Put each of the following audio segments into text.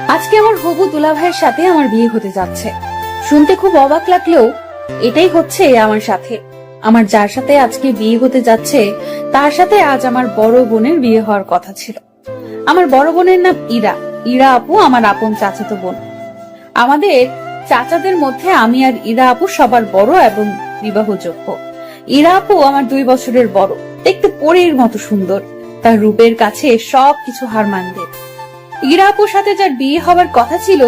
আজকে আমার হবু দুলাভাইয়ের সাথে আমার বিয়ে হতে যাচ্ছে। শুনতে খুব অবাক লাগলেও এটাই হচ্ছে আমার সাথে। আমার যার সাথে আজকে বিয়ে হতে যাচ্ছে তার সাথে আজ আমার বড় বোনের বিয়ে হওয়ার কথা ছিল। আমার বড় বোনের নাম ইরা। ইরা আপু আমার আপন চাচাতো বোন। আমাদের চাচাদের মধ্যে আমি আর ইরা আপু সবার বড় এবং বিবাহযোগ্য। ইরা আপু আমার 2 বছরের বড়, দেখতে পরীর মতো সুন্দর, তার রূপের কাছে সবকিছু হার মানবে। ইরা আপুর সাথে যার বিয়ে হবার কথা ছিল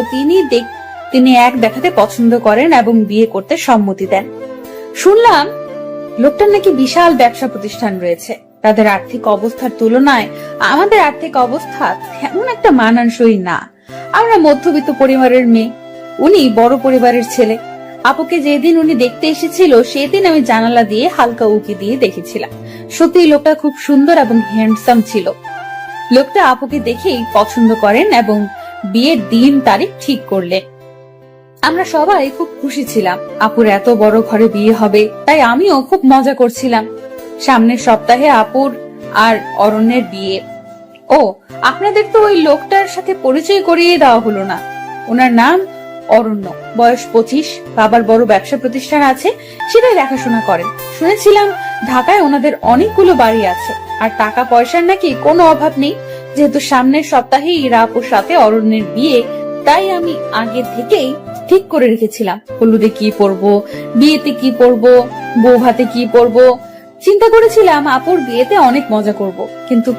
তিনি এক দেখাতে পছন্দ করেন এবং বিয়ে করতে সম্মতি দেন। শুনলাম লোকটার নাকি বিশাল ব্যবসা প্রতিষ্ঠান রয়েছে। তাদের আর্থিক অবস্থার তুলনায় আমাদের আর্থিক অবস্থা তেমন একটা মানানসই না। আমরা মধ্যবিত্ত পরিবারের মেয়ে, উনি বড় পরিবারের ছেলে। আপুকে যেদিন উনি দেখতে এসেছিল সেদিন আমি জানালা দিয়ে হালকা উকি দিয়ে দেখেছিলাম। সত্যি লোকটা খুব সুন্দর এবং হ্যান্ডসাম ছিল। লোকটা আপুকে দেখেই পছন্দ করেন এবং বিয়ের দিন তারিখ ঠিক করলেন। আমরা সবাই খুব খুশি ছিলাম আপুর এত বড় ঘরে বিয়ে হবে, তাই আমিও খুব মজা করছিলাম। সামনের সপ্তাহে আপুর আর অরণ্যের বিয়ে। ও, আপনাদের তো ওই লোকটার সাথে পরিচয় করিয়ে দেওয়া হলো না। ওনার নাম অরণ্য, বয়স 25, বাবার বড় ব্যবসা প্রতিষ্ঠান আছে, সেটাই দেখাশোনা করেন। শুনেছিলাম ঢাকায় ওনাদের অনেকগুলো বাড়ি আছে আর টাকা পয়সার নাকি কোনো অভাব নেই। যেহেতু সামনের সপ্তাহে ইরা আপুর সাথে অরণ্যের বিয়ে, তাই আমি আগে থেকেই ঠিক করে রেখেছিলাম হলুদে কি পরবো, বিয়েতে কি পরবো, বউ ভাতে কি পরবো। চিন্তা করেছিলাম আপুর বিয়েতে অনেক মজা করব, কিন্তু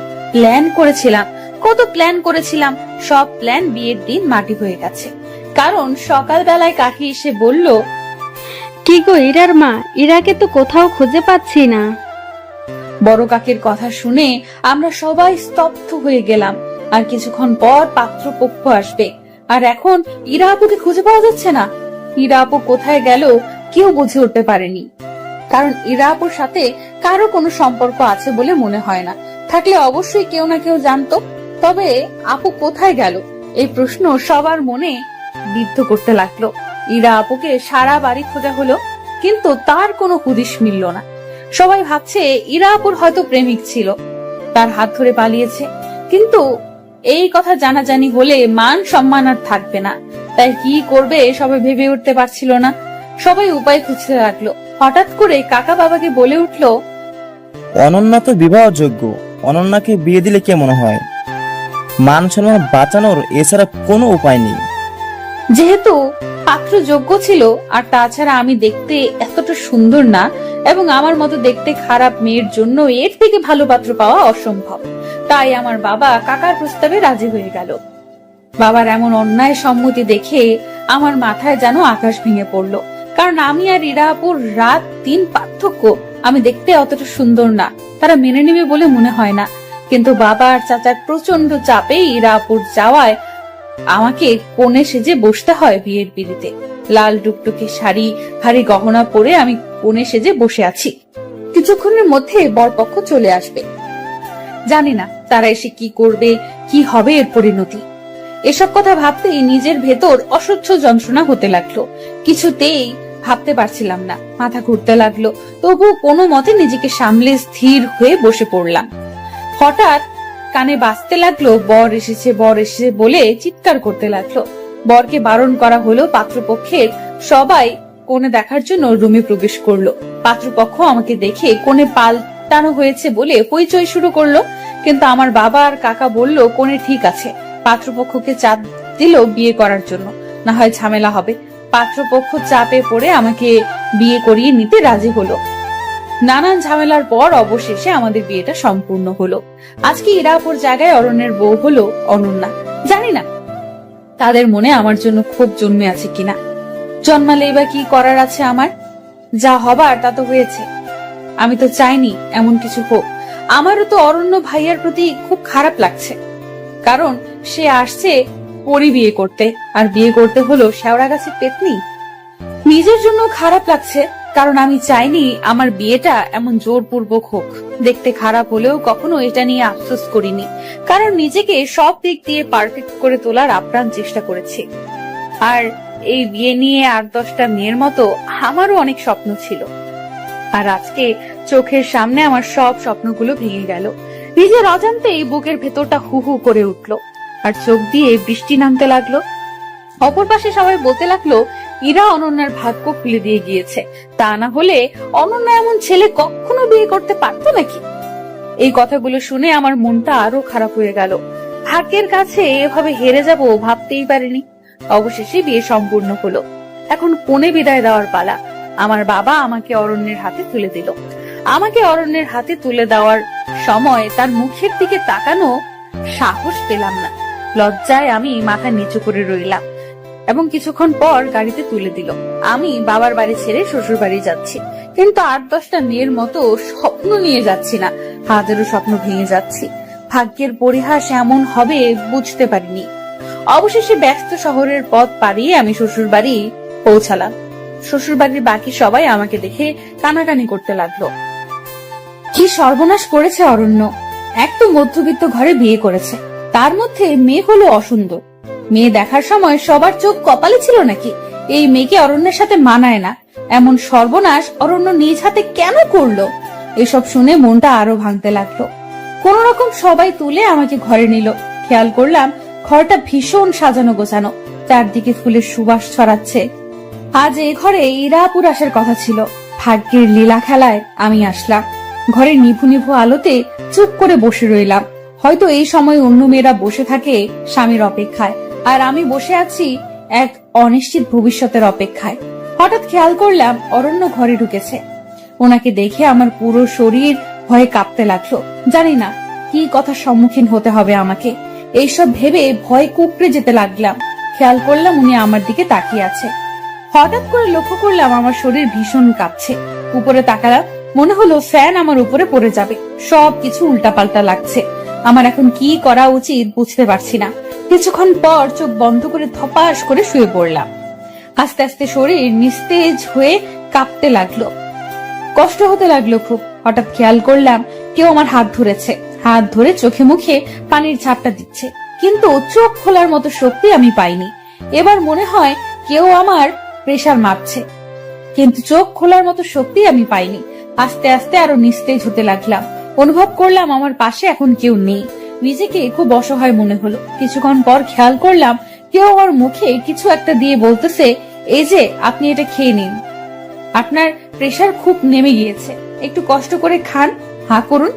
কত প্ল্যান করেছিলাম, সব প্ল্যান বিয়ের দিন মাটি হয়ে গেছে। কারণ সকালবেলায় কাকি এসে বলল, কি গো ইরার মা, ইরাকে তো কোথাও খুঁজে পাচ্ছি না। বড় কাকের কথা শুনে আমরা সবাই স্তব্ধ হয়ে গেলাম। আর কিছুক্ষণ পর পাত্রপক্ষ আসবে, আর এখন ইরা আপুকে খুঁজে পাওয়া যাচ্ছে না। ইরা আপু কোথায় গেল কেউ বুঝে উঠতে পারেনি, কারণ ইরা আপুর সাথে কারো কোনো সম্পর্ক আছে বলে মনে হয় না। থাকলে অবশ্যই কেউ না কেউ জানতো। তবে আপু কোথায় গেল এই প্রশ্ন সবার মনে বিদ্ধ করতে লাগলো। ইরা আপুকে সারা বাড়ি খোঁজা হলো, কিন্তু তার কোনো হুদিস মিলল না। সবাই ভাবছে ইরা আপুর হয়তো প্রেমিক ছিল, তার হাত ধরে পালিয়েছে। কিন্তু এই কথা জানাজানি হলে মান সম্মান আর থাকবে না, তাই কি করবে সবাই ভেবে উঠতে পারছিল না। সবাই উপায় খুঁজতে লাগলো। হঠাৎ করে কাকা বাবাকে বলে উঠলো, অনন্যা তো বিবাহযোগ্য, অনন্যাকে বিয়ে দিলে কেমন হয়? মান সম্মান বাঁচানোর এছাড়া কোনো উপায় নেই। যেহেতু পাত্র যোগ্য ছিল, আর তাছাড়া আমি দেখতে এতটা সুন্দর না এবং আমার মতো দেখতে খারাপ মেয়ের জন্য এর থেকে ভালো পাত্র পাওয়া অসম্ভব, তাই আমার বাবা কাকার প্রস্তাবে রাজি হয়ে গেল। বাবার এমন অন্যায় সম্মতি দেখে আমার মাথায় যেন আকাশ ভেঙে পড়লো। কারণ আমি আর ইরা আপুর রাত দিন পার্থক্য। আমি দেখতে অতটা সুন্দর না, তারা মেনে নেবে বলে মনে হয় না। কিন্তু বাবা আর চাচার প্রচন্ড চাপে ইরা আপুর যাওয়ায় আমাকে কোণে সেজে বসতে হয় বিয়ের পিড়িতে। লাল টুকটুকে শাড়ি, ভারী গহনা পরে আমি কোণে সেজে বসে আছি। কিছুক্ষণের মধ্যে বরপক্ষ চলে আসবে। জানি না তারা এসে কি করবে, কি হবে এর পরিণতি। এসব কথা ভাবতেই নিজের ভেতর অসহ্য যন্ত্রণা হতে লাগলো। কিছুতেই ভাবতে পারছিলাম না, মাথা ঘুরতে লাগলো। তবু কোনো মতে নিজেকে সামলে স্থির হয়ে বসে পড়লাম। হঠাৎ কানে বাজতে লাগলো, বর এসেছে, বর এসেছে বলে চিৎকার করতে লাগলো। বরকে বারণ করা হলো। পাত্রপক্ষের সবাই কোণে দেখার জন্য রুমে প্রবেশ করলো। পাত্রপক্ষ আমাকে দেখে কোণে পাল্টানো হয়েছে বলে হইচই শুরু করলো, কিন্তু আমার বাবা আর কাকা বলল কোণে ঠিক আছে। পাত্রপক্ষকে চাপ দিল বিয়ে করার জন্য, না হয় ঝামেলা হবে। পাত্রপক্ষ চাপে পড়ে আমাকে বিয়ে করিয়ে নিতে রাজি হলো। নানান ঝামেলার পর অবশেষে আমাদের বিয়েটা সম্পূর্ণ হলো। আজকে ইরা আপুর জায়গায় অরণ্যের বউ হলো অনন্যা। জানি না তাদের মনে আমার জন্য ক্ষোভ জন্মে আছে কিনা। জন্মালে বা কি করার আছে আমার? যা হবার তা তো হয়েছে। আমি তো চাইনি এমন কিছু হোক। আমারও তো অরণ্য ভাইয়ার প্রতি খুব খারাপ লাগছে, কারণ সে আসছে পরি বিয়ে করতে, আর বিয়ে করতে হলো শেওড়া গাছের পেতনি। নিজের জন্য খারাপ লাগছে, কারণ আমি চাইনি আমার বিয়েটা এমন জোরপূর্বক হোক। দেখতে খারাপ হলেও কখনো এটা নিয়ে আফসোস করিনি, কারণ নিজেকে সব দিক দিয়ে পারফেক্ট করে তোলার আপ্রাণ চেষ্টা করেছি। আর এই বিয়ে নিয়ে 8-10টা মেয়ের মতো আমারও অনেক স্বপ্ন ছিল, আর আজকে চোখের সামনে আমার সব স্বপ্নগুলো ভেঙে গেল। নিজের অজান্তেই বুকের ভেতরটা হু হু করে উঠলো। আর চোখ দিয়ে বৃষ্টি নামতে লাগলো। অপর পাশে সবাই বলতে লাগলো ইরা অনন্যার ভাগ্য খুলে দিয়ে গিয়েছে, তা না হলে অনন্যা এমন ছেলে কখনো বিয়ে করতে পারতো নাকি। এই কথাগুলো শুনে আমার মনটা আরো খারাপ হয়ে গেল। ভাগ্যের কাছে এভাবে হেরে যাব ভাবতেই পারিনি। অবশেষে বিয়ে সম্পূর্ণ হলো। এখন কোণে বিদায় দেওয়ার পালা। আমার বাবা আমাকে অরণ্যের হাতে তুলে দিল। আমাকে অরণ্যের হাতে তুলে দেওয়ার সময় তার মুখের দিকে তাকানো সাহস পেলাম না। লজ্জায় আমি মাথা নিচু করে রইলাম এবং কিছুক্ষণ পর গাড়িতে তুলে দিল। আমি বাবার বাড়ি ছেড়ে শ্বশুর বাড়ি যাচ্ছি, কিন্তু 8-10টা মেয়ের মতো স্বপ্ন নিয়ে যাচ্ছি না, হাজারো স্বপ্ন ভেঙে যাচ্ছি। ভাগ্যের পরিহাস এমন হবে বুঝতে পারিনি। অবশেষে ব্যস্ত শহরের পথ পাড়িয়ে আমি শ্বশুর বাড়ি পৌঁছালাম। শ্বশুর বাড়ির বাকি সবাই আমাকে দেখে কানাকানি করতে লাগলো। কি সর্বনাশ করেছে অরণ্য! এক তো মধ্যবিত্ত ঘরে বিয়ে করেছে, তার মধ্যে মেয়ে হলো অসুন্দর। মেয়ে দেখার সময় সবার চোখ কপালে ছিল নাকি এই মেয়েকে অরণ্যের সাথে মানায় না? এমন সর্বনাশ অরণ্য নিজ হাতে কেন করলো? এসব শুনে মনটা আরো ভাঙতে লাগলো। কোন রকম সবাই তুলে আমাকে ঘরে নিল। খেয়াল করলাম ঘরটা ভীষণ সাজানো গোছানো, চারদিকে ফুলের সুবাস ছড়াচ্ছে। আজ এই ঘরে ইরাপুর আসার কথা ছিল। ভাগ্যের লীলা খেলায় আমি আসলাম। ঘরের নিভু নিভু আলোতে চুপ করে বসে রইলাম। হয়তো এই সময় অন্য মেয়েরা বসে থাকে স্বামীর অপেক্ষায়, আর আমি বসে আছি এক অনিশ্চিত ভবিষ্যতের অপেক্ষায়। হঠাৎ খেয়াল করলাম অরণ্য ঘরে ঢুকেছে। ওনাকে দেখে আমার পুরো শরীর ভয়ে কাঁপতে লাগলো। জানি না কি কথার সম্মুখীন হতে হবে আমাকে। এইসব ভেবে ভয় কুকড়ে যেতে লাগলাম। খেয়াল করলাম উনি আমার দিকে তাকিয়ে আছে। হঠাৎ করে লক্ষ্য করলাম আমার শরীর ভীষণ কাঁপছে। উপরে তাকালাম, মনে হলো ফ্যান আমার উপরে পড়ে যাবে। সবকিছু উল্টাপাল্টা লাগছে। আমার এখন কি করা উচিত বুঝতে পারছি না। কিছুক্ষণ পর চোখ বন্ধ করে ধপাস করে শুয়ে পড়লাম। আস্তে আস্তে শরীর নিস্তেজ হয়ে কাঁপতে লাগলো, কষ্ট হতে লাগলো খুব। হঠাৎ খেয়াল করলাম কেউ আমার হাত ধরেছে। হাত ধরে চোখে মুখে পানির ঝাপটা দিচ্ছে, কিন্তু চোখ খোলার মতো শক্তি আমি পাইনি। এবার মনে হয় কেউ আমার প্রেসার মাপছে, কিন্তু চোখ খোলার মতো শক্তি আমি পাইনি। আস্তে আস্তে আরো নিস্তেজ হতে লাগলাম। অনুভব করলাম আমার পাশে এখন কেউ নেই। নিজেকে খুব অসহায় মনে হলো। কিছুক্ষণ পর খেয়াল করলাম কেউ আমার মুখে কিছু একটা দিয়ে বলতেছে, এই যে আপনি এটা খেয়ে নিন, আপনার প্রেসার খুব নেমে গিয়েছে, একটু কষ্ট করে খান, হা করুন।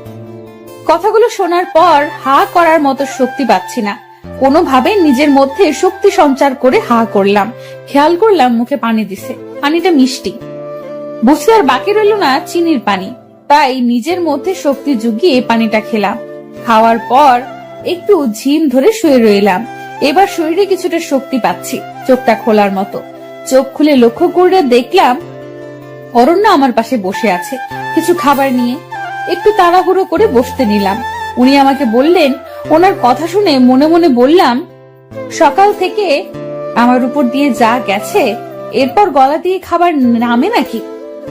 কথাগুলো শোনার পর হা করার মতো শক্তি পাচ্ছি না। কোনোভাবে নিজের মধ্যে শক্তি সঞ্চার করে হা করলাম। খেয়াল করলাম মুখে পানি দিছে, পানিটা মিষ্টি। বুঝতে আর বাকি রইল না চিনির পানি। তাই নিজের মধ্যে শক্তি জুগিয়ে পানিটা খেলাম। খাওয়ার পর একটু ঝিম ধরে শুয়ে রইলাম। এবার শরীরে কিছুটা শক্তি পাচ্ছি, চোখটা খোলার মতো। চোখ খুলে লক্ষ্য করে দেখলাম অরণ্য আমার পাশে বসে আছে কিছু খাবার নিয়ে। একটু তাড়াহুড়ো করে বসতে নিলাম। উনি আমাকে বললেন, ওনার কথা শুনে মনে মনে বললাম, সকাল থেকে আমার উপর দিয়ে যা গেছে এরপর গলা দিয়ে খাবার নামে নাকি?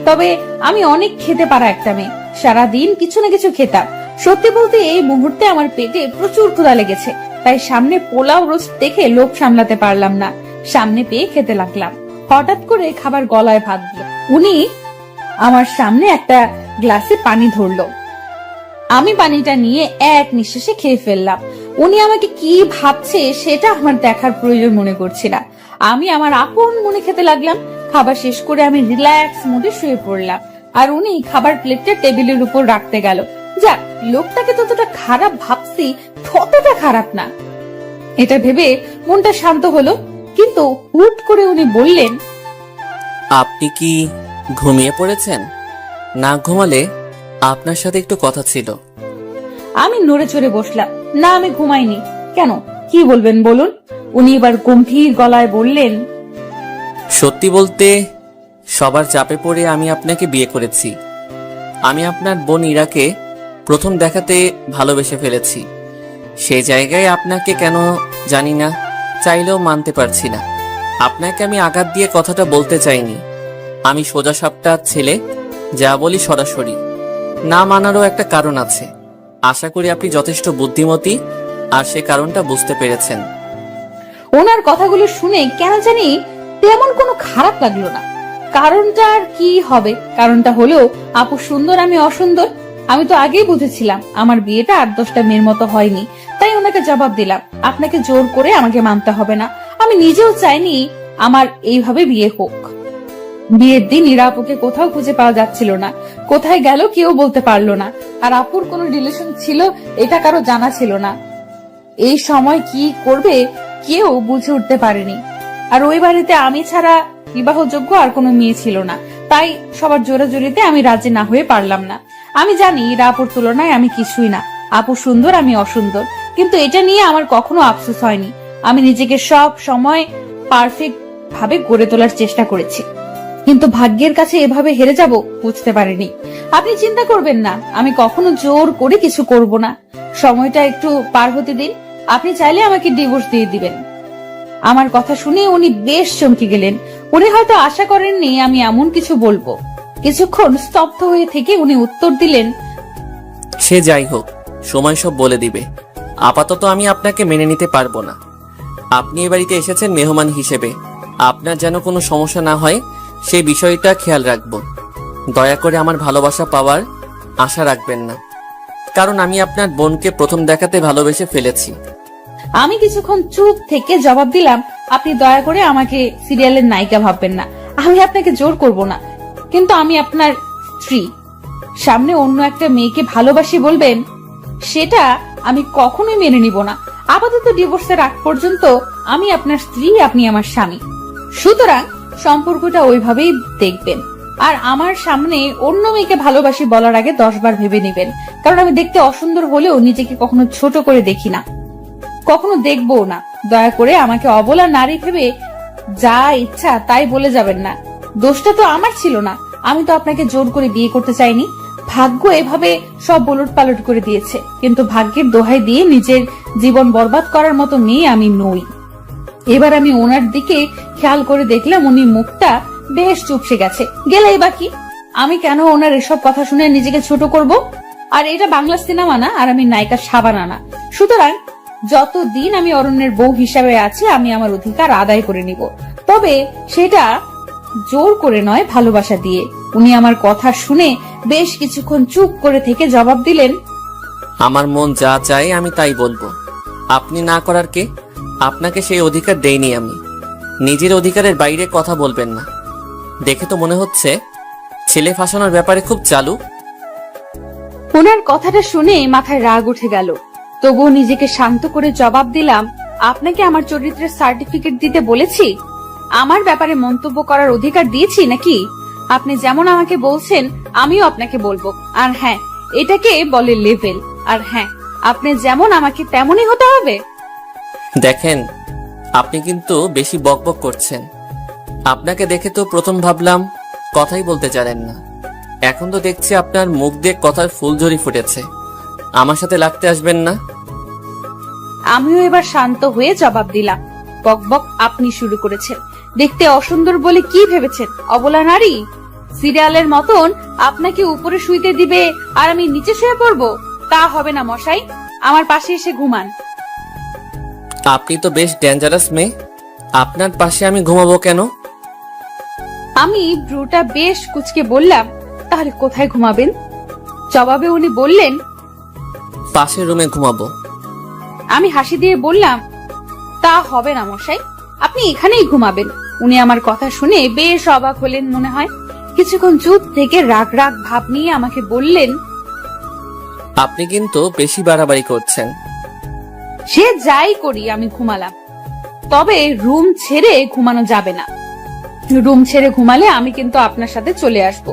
তবে আমি অনেক খেতে পারা একটা মেয়ে, সারাদিন কিছু না কিছু খেতাম। সত্যি বলতে এই মুহূর্তে আমার পেটে প্রচুর ক্ষুধা লেগেছে, তাই সামনে পোলাও রোস্ট দেখে লোভ সামলাতে পারলাম না, সামনে পেয়ে খেতে লাগলাম। হঠাৎ করে খাবার গলায় বাঁধল। উনি আমার সামনে একটা গ্লাসে পানি ধরলো। আমি পানিটা নিয়ে এক নিঃশ্বাসে খেয়ে ফেললাম। উনি আমাকে কি ভাবছে সেটা আমার দেখার প্রয়োজন মনে করছি না। আমি আমার আপন মনে খেতে লাগলাম। খাবার শেষ করে আমি রিল্যাক্স মুডে শুয়ে পড়লাম, আর উনি খাবার প্লেটটা টেবিলের উপর রাখতে গেল। যাক, লোকটাকে ততটা খারাপ ভাবছি ততটা খারাপ না, এটা ভেবে মনটা শান্ত হলো। কিন্তু হুট করে উনি বললেন, আপনি কি ঘুমিয়ে পড়েছেন? না ঘুমালে আপনার সাথে একটু কথা ছিল। আমি নড়ে চড়ে বসলাম। না, আমি ঘুমাইনি। কেন, কি বলবেন বলুন? উনি এবার গম্ভীর গলায় বললেন, সত্যি বলতে সবার চাপে পড়ে আমি আপনাকে বিয়ে করেছি। আমি আপনার বোন ইরাকে প্রথম দেখাতে ভালোবেসে ফেলেছি। সেই জায়গায় আপনাকে কেন জানি না, চাইলেও মানতে পারছি না। আপনাকে আমি আঘাত দিয়ে কথাটা বলতে চাইনি। আমি সোজা সাপটা ছেলে, যা বলি সরাসরি। না মানারও একটা কারণ আছে। আশা করি আপনি যথেষ্ট বুদ্ধিমতী আর সে কারণটা বুঝতে পেরেছেন। ওনার কথাগুলো শুনে কেন জানি তেমন কোনো খারাপ লাগলো না। কারণটা আর কি হবে? কারণটা হলো আপু সুন্দর, আমি অসুন্দর। আমি তো আগেই বুঝেছিলাম আমার বিয়েটা 8-10টা মেয়ের মতো হয়নি, তাই ওনাকে জবাব দিলাম আপনাকে জোর করে আমাকে মানতে হবে না। আমি নিজেও চাইনি আমার এইভাবে বিয়ে হোক। বিয়ের দিন ইরা আপুকে কোথাও খুঁজে পাওয়া যাচ্ছিল না, কোথায় গেল কেউ বলতে পারলো না। আর আপুর কোনো রিলেশন ছিল এটা কারো জানা ছিল না। এই সময় কি করবে কেউ বুঝে উঠতে পারেনি। আর ওই বাড়িতে আমি ছাড়া বিবাহযোগ্য আর কোনো মেয়ে ছিল না, তাই সবার জোরাজুরিতে আমি রাজি না হয়ে পারলাম না। আমি জানি ইরা আপুর তুলনায় আমি কিছুই না, আপু সুন্দর আমি অসুন্দর, কিন্তু এটা নিয়ে আমার কখনো আফসোস হয়নি। আমি নিজেকে সব সময় পারফেক্ট ভাবে গড়ে তোলার চেষ্টা করেছি, কিন্তু ভাগ্যের কাছে এভাবে হেরে যাব বুঝতে পারিনি। আপনি চিন্তা করবেন না, আমি কখনো জোর করে কিছু করব না। সময়টা একটু পার হতে দিন, আপনি চাইলে আমাকে ডিভোর্স দিয়ে দিবেন। আমার কথা শুনে উনি বেশ চমকে গেলেন। উনি হয়তো আশা করেননি আমি এমন কিছু বলবো। কিছুক্ষণ স্তব্ধ হয়ে থেকে উনি উত্তর দিলেন, সে যাই হোক, সময় সব বলে দিবে। আপাতত আমি আপনাকে মেনে নিতে পারবো না। আপনি এ বাড়িতে এসেছেন মেহমান হিসেবে, আপনার যেন কোনো সমস্যা না হয় সেই বিষয়টা খেয়াল রাখবো। দয়া করে আমার ভালোবাসা পাওয়ার আশা রাখবেন না, কারণ আমি আপনার বোনকে প্রথম দেখাতে ভালোবেসে ফেলেছি। আমি কিছুক্ষণ চুপ থেকে জবাব দিলাম, আপনি দয়া করে আমাকে সিরিয়ালের নায়িকা ভাববেন না। আমি আপনাকে জোর করব না, কিন্তু আমি আপনার স্ত্রী। সামনে অন্য একটা মেয়েকে ভালোবাসি বলবেন, সেটা আমি কখনোই মেনে নিব না। আপাতত ডিভোর্সের আগ পর্যন্ত আমি আপনার স্ত্রী, আপনি আমার স্বামী। সুতরাং সম্পর্কটা ওইভাবেই দেখবেন। আর আমার সামনে অন্য মেয়েকে ভালোবাসি বলার আগে 10 বার ভেবে নেবেন, কারণ আমি দেখতে অসুন্দর হলেও নিজেকে কখনো ছোট করে দেখি না, কখনো দেখবো না। দয়া করে আমাকে অবলা নারী ভেবে যা ইচ্ছা তাই বলে যাবেন না। দোষটা তো আমার ছিল না, আমি তো আপনাকে জোর করে বিয়ে করতে চাইনি। ভাগ্য এভাবে সব ওলট পালট করে দিয়েছে, কিন্তু ভাগ্যের দোহাই দিয়ে নিজের জীবন বরবাদ করার মতো মেয়ে আমি নই। এবার আমি ওনার দিকে খেয়াল করে দেখলাম উনি মুখটা বেশ চুপসে গেছে। গেলেই বাকি, আমি কেন ওনার এসব কথা শুনে নিজেকে ছোট করব? আর এটা বাংলা সিনেমা না, আর আমি নায়িকা সাবানা না। সুতরাং যতদিন আমি অরণ্যের বউ হিসাবে আছি আমি আমার অধিকার আদায় করে নিব, তবে সেটা জোর করে নয়, ভালোবাসা দিয়ে। উনি আমার কথা শুনে বেশ কিছুক্ষণ চুপ করে থেকে জবাব দিলেন, আমার মন যা চায় আমি তাই বলবো। আপনি না করার কে? আপনাকে সেই অধিকার দেইনি আমি। নিজের অধিকারের বাইরে কথা বলবেন না। দেখে তো মনে হচ্ছে ছেলে ফাঁসানোর ব্যাপারে খুব চালু। ওনার কথাটা শুনে মাথায় রাগ উঠে গেল, তবুও নিজেকে শান্ত করে জবাব দিলাম, আপনাকে আমার চরিত্রের সার্টিফিকেট দিতে বলেছি? আমার ব্যাপারে মন্তব্য করার অধিকার দিয়েছি নাকি? আপনি যেমন আমাকে বলছেন আমিও আপনাকে বলবো। আর হ্যাঁ, এটাকে বলে লেভেল। আর হ্যাঁ, আপনি যেমন আমাকে তেমনই হতে হবে। দেখেন, আপনি কিন্তু বেশি বকবক করছেন। আপনাকে দেখে তো প্রথম ভাবলাম কথাই বলতে জানেন না, এখন তো দেখছি আপনার মুখ দিয়ে কথার ফুলঝড়ি ফুটেছে। আমার সাথে লাগতে আসবেন না। আমিও এবার শান্ত হয়ে জবাব দিলাম, বকবক আপনি শুরু করেছেন। দেখতে অসুন্দর বলে কি ভেবেছেন অবলা নারী? সিরিয়ালের মতন আপনাকে উপরে শুইতে দিবে আর আমি নিচে শুয়ে পড়বো? তা হবে না মশাই, আমার পাশে এসে ঘুমান। আপনি তো বেশ ডেঞ্জারাস মেয়ে, আপনার পাশে আমি ঘুমাবো কেন? আমি ব্রুটা বেশ কুচকে বললাম, তাহলে কোথায় ঘুমাবেন? জবাবে উনি বললেন, পাশের রুমে ঘুমাবো। আমি হাসি দিয়ে বললাম, তা হবে না মশাই, আপনি এখানেই ঘুমাবেন। উনি আমার কথা শুনে বেশ অবাক হলেন মনে হয়। কিছুক্ষণ চুপ থেকে রাগ রাগ ভাব নিয়ে আমাকে বললেন, আপনি কিন্তু বেশি বাড়াবাড়ি করছেন। সে যাই করি আমি ঘুমালাম, তবে রুম ছেড়ে ঘুমানো যাবে না। রুম ছেড়ে ঘুমালে আমি কিন্তু আপনার সাথে চলে আসব।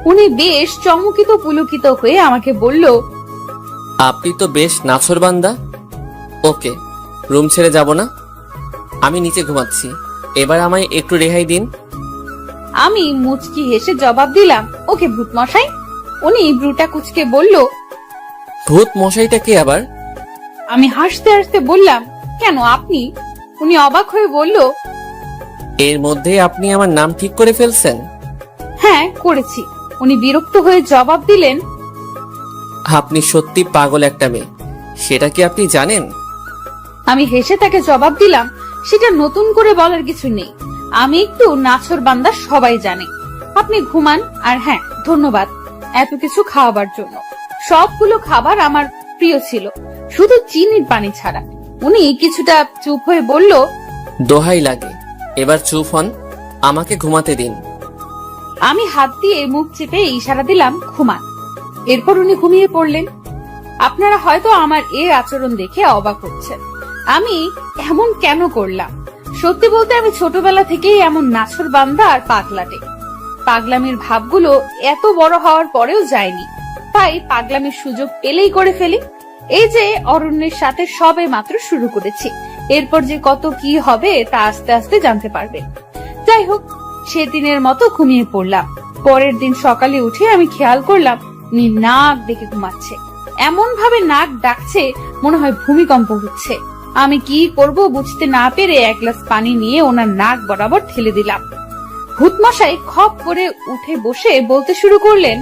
উনি বেশ চমকিত পুলকিত হয়ে আমাকে বলল, আপনি তো বেশ নাছোড়বান্দা। ওকে, রুম ছেড়ে যাব না, আমি নিচে ঘুমাচ্ছি। এবার আমায় একটু রেহাই দিন। আমি মুচকি হেসে জবাব দিলাম, ওকে ভূত মশাই। উনি ব্রুটা কুচকে বলল, ভূত মশাইটা কে আবার? আমি হাসতে হাসতে বললাম, কেন আপনি? উনি অবাক হয়ে বলল, এর মধ্যে আপনি আমার নাম ঠিক করে ফেলছেন? হ্যাঁ করেছি। উনি বিরক্ত হয়ে জবাব দিলেন, আপনি সত্যি পাগল একটা মেয়ে, সেটা কি আপনি জানেন? আমি হেসে তাকে জবাব দিলাম, সেটা নতুন করে বলার কিছু নেই, আমি একটু নাছর বান্দা, সবাই জানে। আপনি ঘুমান। আর হ্যাঁ, ধন্যবাদ এত কিছু খাওয়াবার জন্য। সবগুলো খাবার আমার প্রিয় ছিল, শুধু চিনির পানি ছাড়া। উনি কিছুটা চুপ হয়ে বলল, দোহাই লাগে, এবার চুপ হন, আমাকে ঘুমাতে দিন। আমি হাত দিয়ে মুখ চেপে ইশারা দিলাম ঘুমান। এরপর উনি ঘুমিয়ে পড়লেন। আপনারা হয়তো আমার এই আচরণ দেখে অবাক হচ্ছেন, আমি এমন কেন করলাম। সত্যি বলতে আমি ছোটবেলা থেকেই এমন নাছর বান্দা আর পাগলাটে। পাগলামির ভাবগুলো এত বড় হওয়ার পরেও যায়নি, তাই পাগলামির সুযোগ পেলেই করে ফেলি। এই যে অরণ্যের সাথে সবে মাত্র শুরু করেছি, এরপর যে কত কি হবে তা আস্তে আস্তে জানতে পারবে। যাই হোক, সেদিনের মতো ঘুমিয়ে পড়লাম। পরের দিন সকালে উঠে আমি খেয়াল করলাম উনি নাক ডেকে ঘুমাচ্ছে। এমন ভাবে নাক ডাকছে মনে হয় ভূমিকম্প হচ্ছে। আমি কি করব বুঝতে না পেরে এক গ্লাস পানি নিয়ে ওনার নাক বরাবর ঠেলে দিলাম। ভূতমশাই খপ করে উঠে বসে বলতে শুরু করলেন,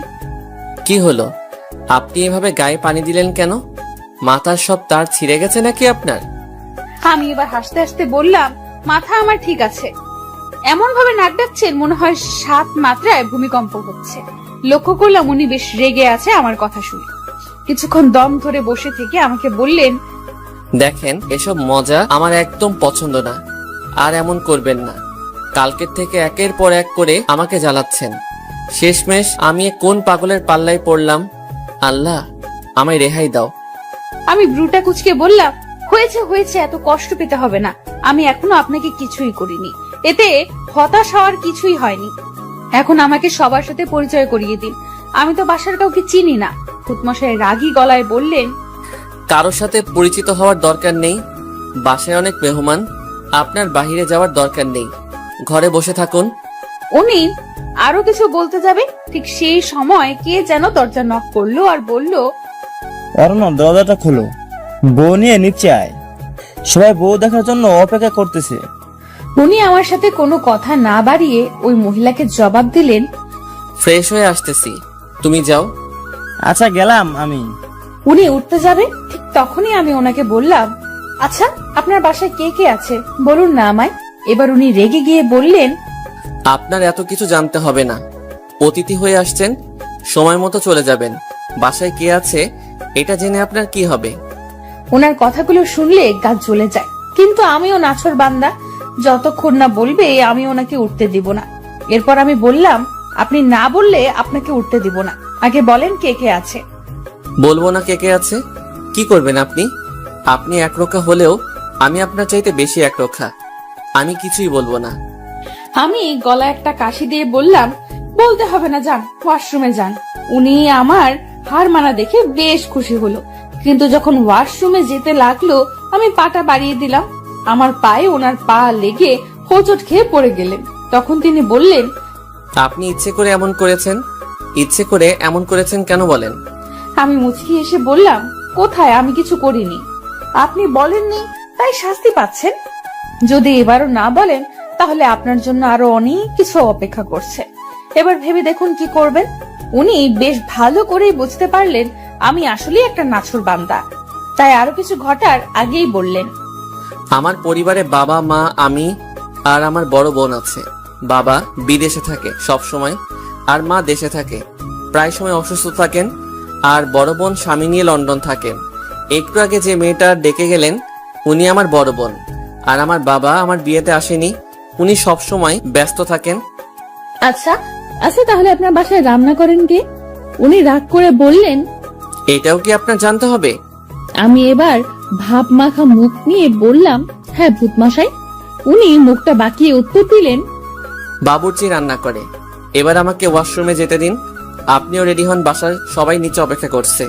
কি হলো, আপনি এভাবে গায়ে পানি দিলেন কেন? মাথার সব তার ছিঁড়ে গেছে নাকি আপনার? আমি এবার হাসতে হাসতে বললাম, মাথা আমার ঠিক আছে। এমন ভাবে নাক ডাকছেন মনে হয় 7 মাত্রায় ভূমিকম্প হচ্ছে। লক্ষ্য করলাম উনি বেশ রেগে আছে আমার কথা শুনে। কিছুক্ষণ দম ধরে বসে থেকে আমাকে বললেন, দেখেন, এসব মজা আমার একদম পছন্দ না, আর এমন করবেন না। কালকের থেকে একের পর এক করে আমাকে জ্বালাচ্ছেন। শেষমেশ আমি কোন পাগলের পাল্লায় পড়লাম? আল্লাহ, আমায় রেহাই দাও। আমি ব্রুটা কুচকে বললাম, হয়েছে হয়েছে, এত কষ্ট পেতে হবে না। আমি এখনো আপনাকে কিছুই করিনি, এতে হতাশ হওয়ার কিছুই হয়নি। এখন আমাকে সবার সাথে পরিচয় করিয়ে দিন, আমি তো বাসার কাউকে চিনি না। ভূতমশাই রাগী গলায় বললেন, কারোর সাথে পরিচিত হওয়ার দরকার নেই। বাসায় অনেক মেহমান, আপনার বাহিরে যাওয়ার দরকার নেই, ঘরে বসে থাকুন। উনি আরো কিছু বলতে যাবে, ঠিক সেই সময় কে যেন দরজা নক করলো আর বলল, অরণ্য, দরজাটা খোলো, বউ নিয়ে নিচে আয়। সবাই বউ দেখার জন্য অপেক্ষা করতেছে। উনি আমার সাথে কোনো কথা না বাড়িয়ে ওই মহিলাকে জবাব দিলেন, ফ্রেশ হয়ে আসতেছি, তুমি যাও। আচ্ছা, গেলাম আমি। উনি উঠতে যাবে, ঠিক তখনই আমি ওনাকে বললাম, আচ্ছা আপনার বাসায় কে কে আছে বলুন না আমায়। এবার উনি রেগে গিয়ে বললেন, আপনার এত কিছু জানতে হবে না, অতিথি হয়ে আসছেন, সময় মতো চলে যাবেন। বাসায় কে আছে এটা জেনে আপনার কি হবে? ওনার কথাগুলো শুনলে গা জ্বলে যায়, কিন্তু আমিও নাছর বান্দা, যতক্ষণ না বলবে আমি ওনাকে উঠতে দিব না। এরপর আমি বললাম, আপনি না বললে আপনাকে উঠতে দিব না, আগে বলেন কে কে আছে। বলবো না কে কে আছে? কি করবেন আপনি? আপনি একরোখা হলেও আমি আপনার চাইতে বেশি একরোখা। আমি কিছুই বলবো না। আমি গলা একটা কাশি দিয়ে বললাম, বলতে হবে না, যান ওয়াশরুমে যান। উনি আমার হার মানা দেখে বেশ খুশি হলো, কিন্তু যখন ওয়াশরুমে যেতে লাগলো আমি পাটা বাড়িয়ে দিলাম। আমার পায়ে ওনার পা লেগে হোঁচট খেয়ে পড়ে গেলেন। তখন তিনি বললেন, আপনি ইচ্ছে করে এমন করেছেন? ইচ্ছে করে এমন করেছেন কেন বলেন? আমি মুচকি এসে বললাম, কোথায়, আমি কিছু করিনি। আপনি বলেননি তাই শাস্তি পাচ্ছেন। যদি এবারও না বলেন তাহলে আপনার জন্য আরো অনেক কিছু অপেক্ষা করছে। এবার ভেবে দেখুন কি করবেন। উনি বেশ ভালো করেই বুঝতে পারলেন আমি আসলে একটা নাছর বান্দা, তাই আরো কিছু ঘটার আগেই বললেন, আমার পরিবারে বাবা, মা, আমি আর আমার বড় বোন আছে। বাবা বিদেশে থাকে সব সময়, আর মা দেশে থাকে, প্রায় সময় অসুস্থ থাকেন। আর বড় বোন স্বামী নিয়ে লন্ডন থাকেন। একটু আগে যে মেয়েটা ডেকে গেলেন উনি আমার বড় বোন। আর আমার বাবা আমার বিয়েতে আসেনি, উনি সব সময় ব্যস্ত থাকেন। আচ্ছা আচ্ছা, তাহলে আপনার বাসায় রান্না করেন কে? উনি রাগ করে বললেন, এটাও কি আপনার জানতে হবে? আমি এবার ভাব মাখা মুখ নিয়ে বললাম, হ্যাঁ ভূতমশাই। উনি মুখটা বাঁকিয়ে উত্তর দিলেন, বাবুর্চি রান্না করে। এবার আমাকে ওয়াশরুমে যেতে দিন। আপনিও রেডি হন, বাসার সবাই নিচে অপেক্ষা করছে।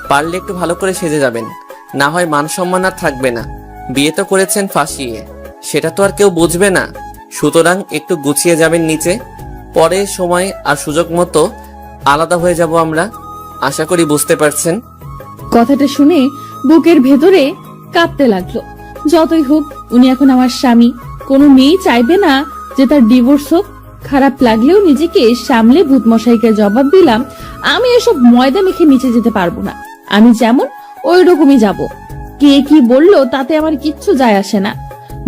পারলে একটু ভালো করে সেজে যাবেন, না হয় মান সম্মান আর থাকবে না। বিয়ে তো করেছেন ফাঁসিয়ে, সেটা তো আর কেউ বুঝবে না। সুতরাং একটু গুছিয়ে যাবেন নিচে, পরে সময় আর সুযোগ মতো আলাদা হয়ে যাব আমরা। আশা করি বুঝতে পারছেন। কথাটা শুনে বুকের ভেতরে কাঁপতে লাগলো। যতই হোক উনি এখন আমার স্বামী, কোনো মেয়ে চাইবে না যে তার ডিভোর্স হোক। খারাপ লাগলেও নিজেকে সামলে ভূতমশাইকে জবাব দিলাম, আমি এসব ময়দা মেখে নিচে যেতে পারবো না। আমি যেমন ওই রকমই যাব। কে কি বললো তাতে আমার কিচ্ছু যায় আসে না।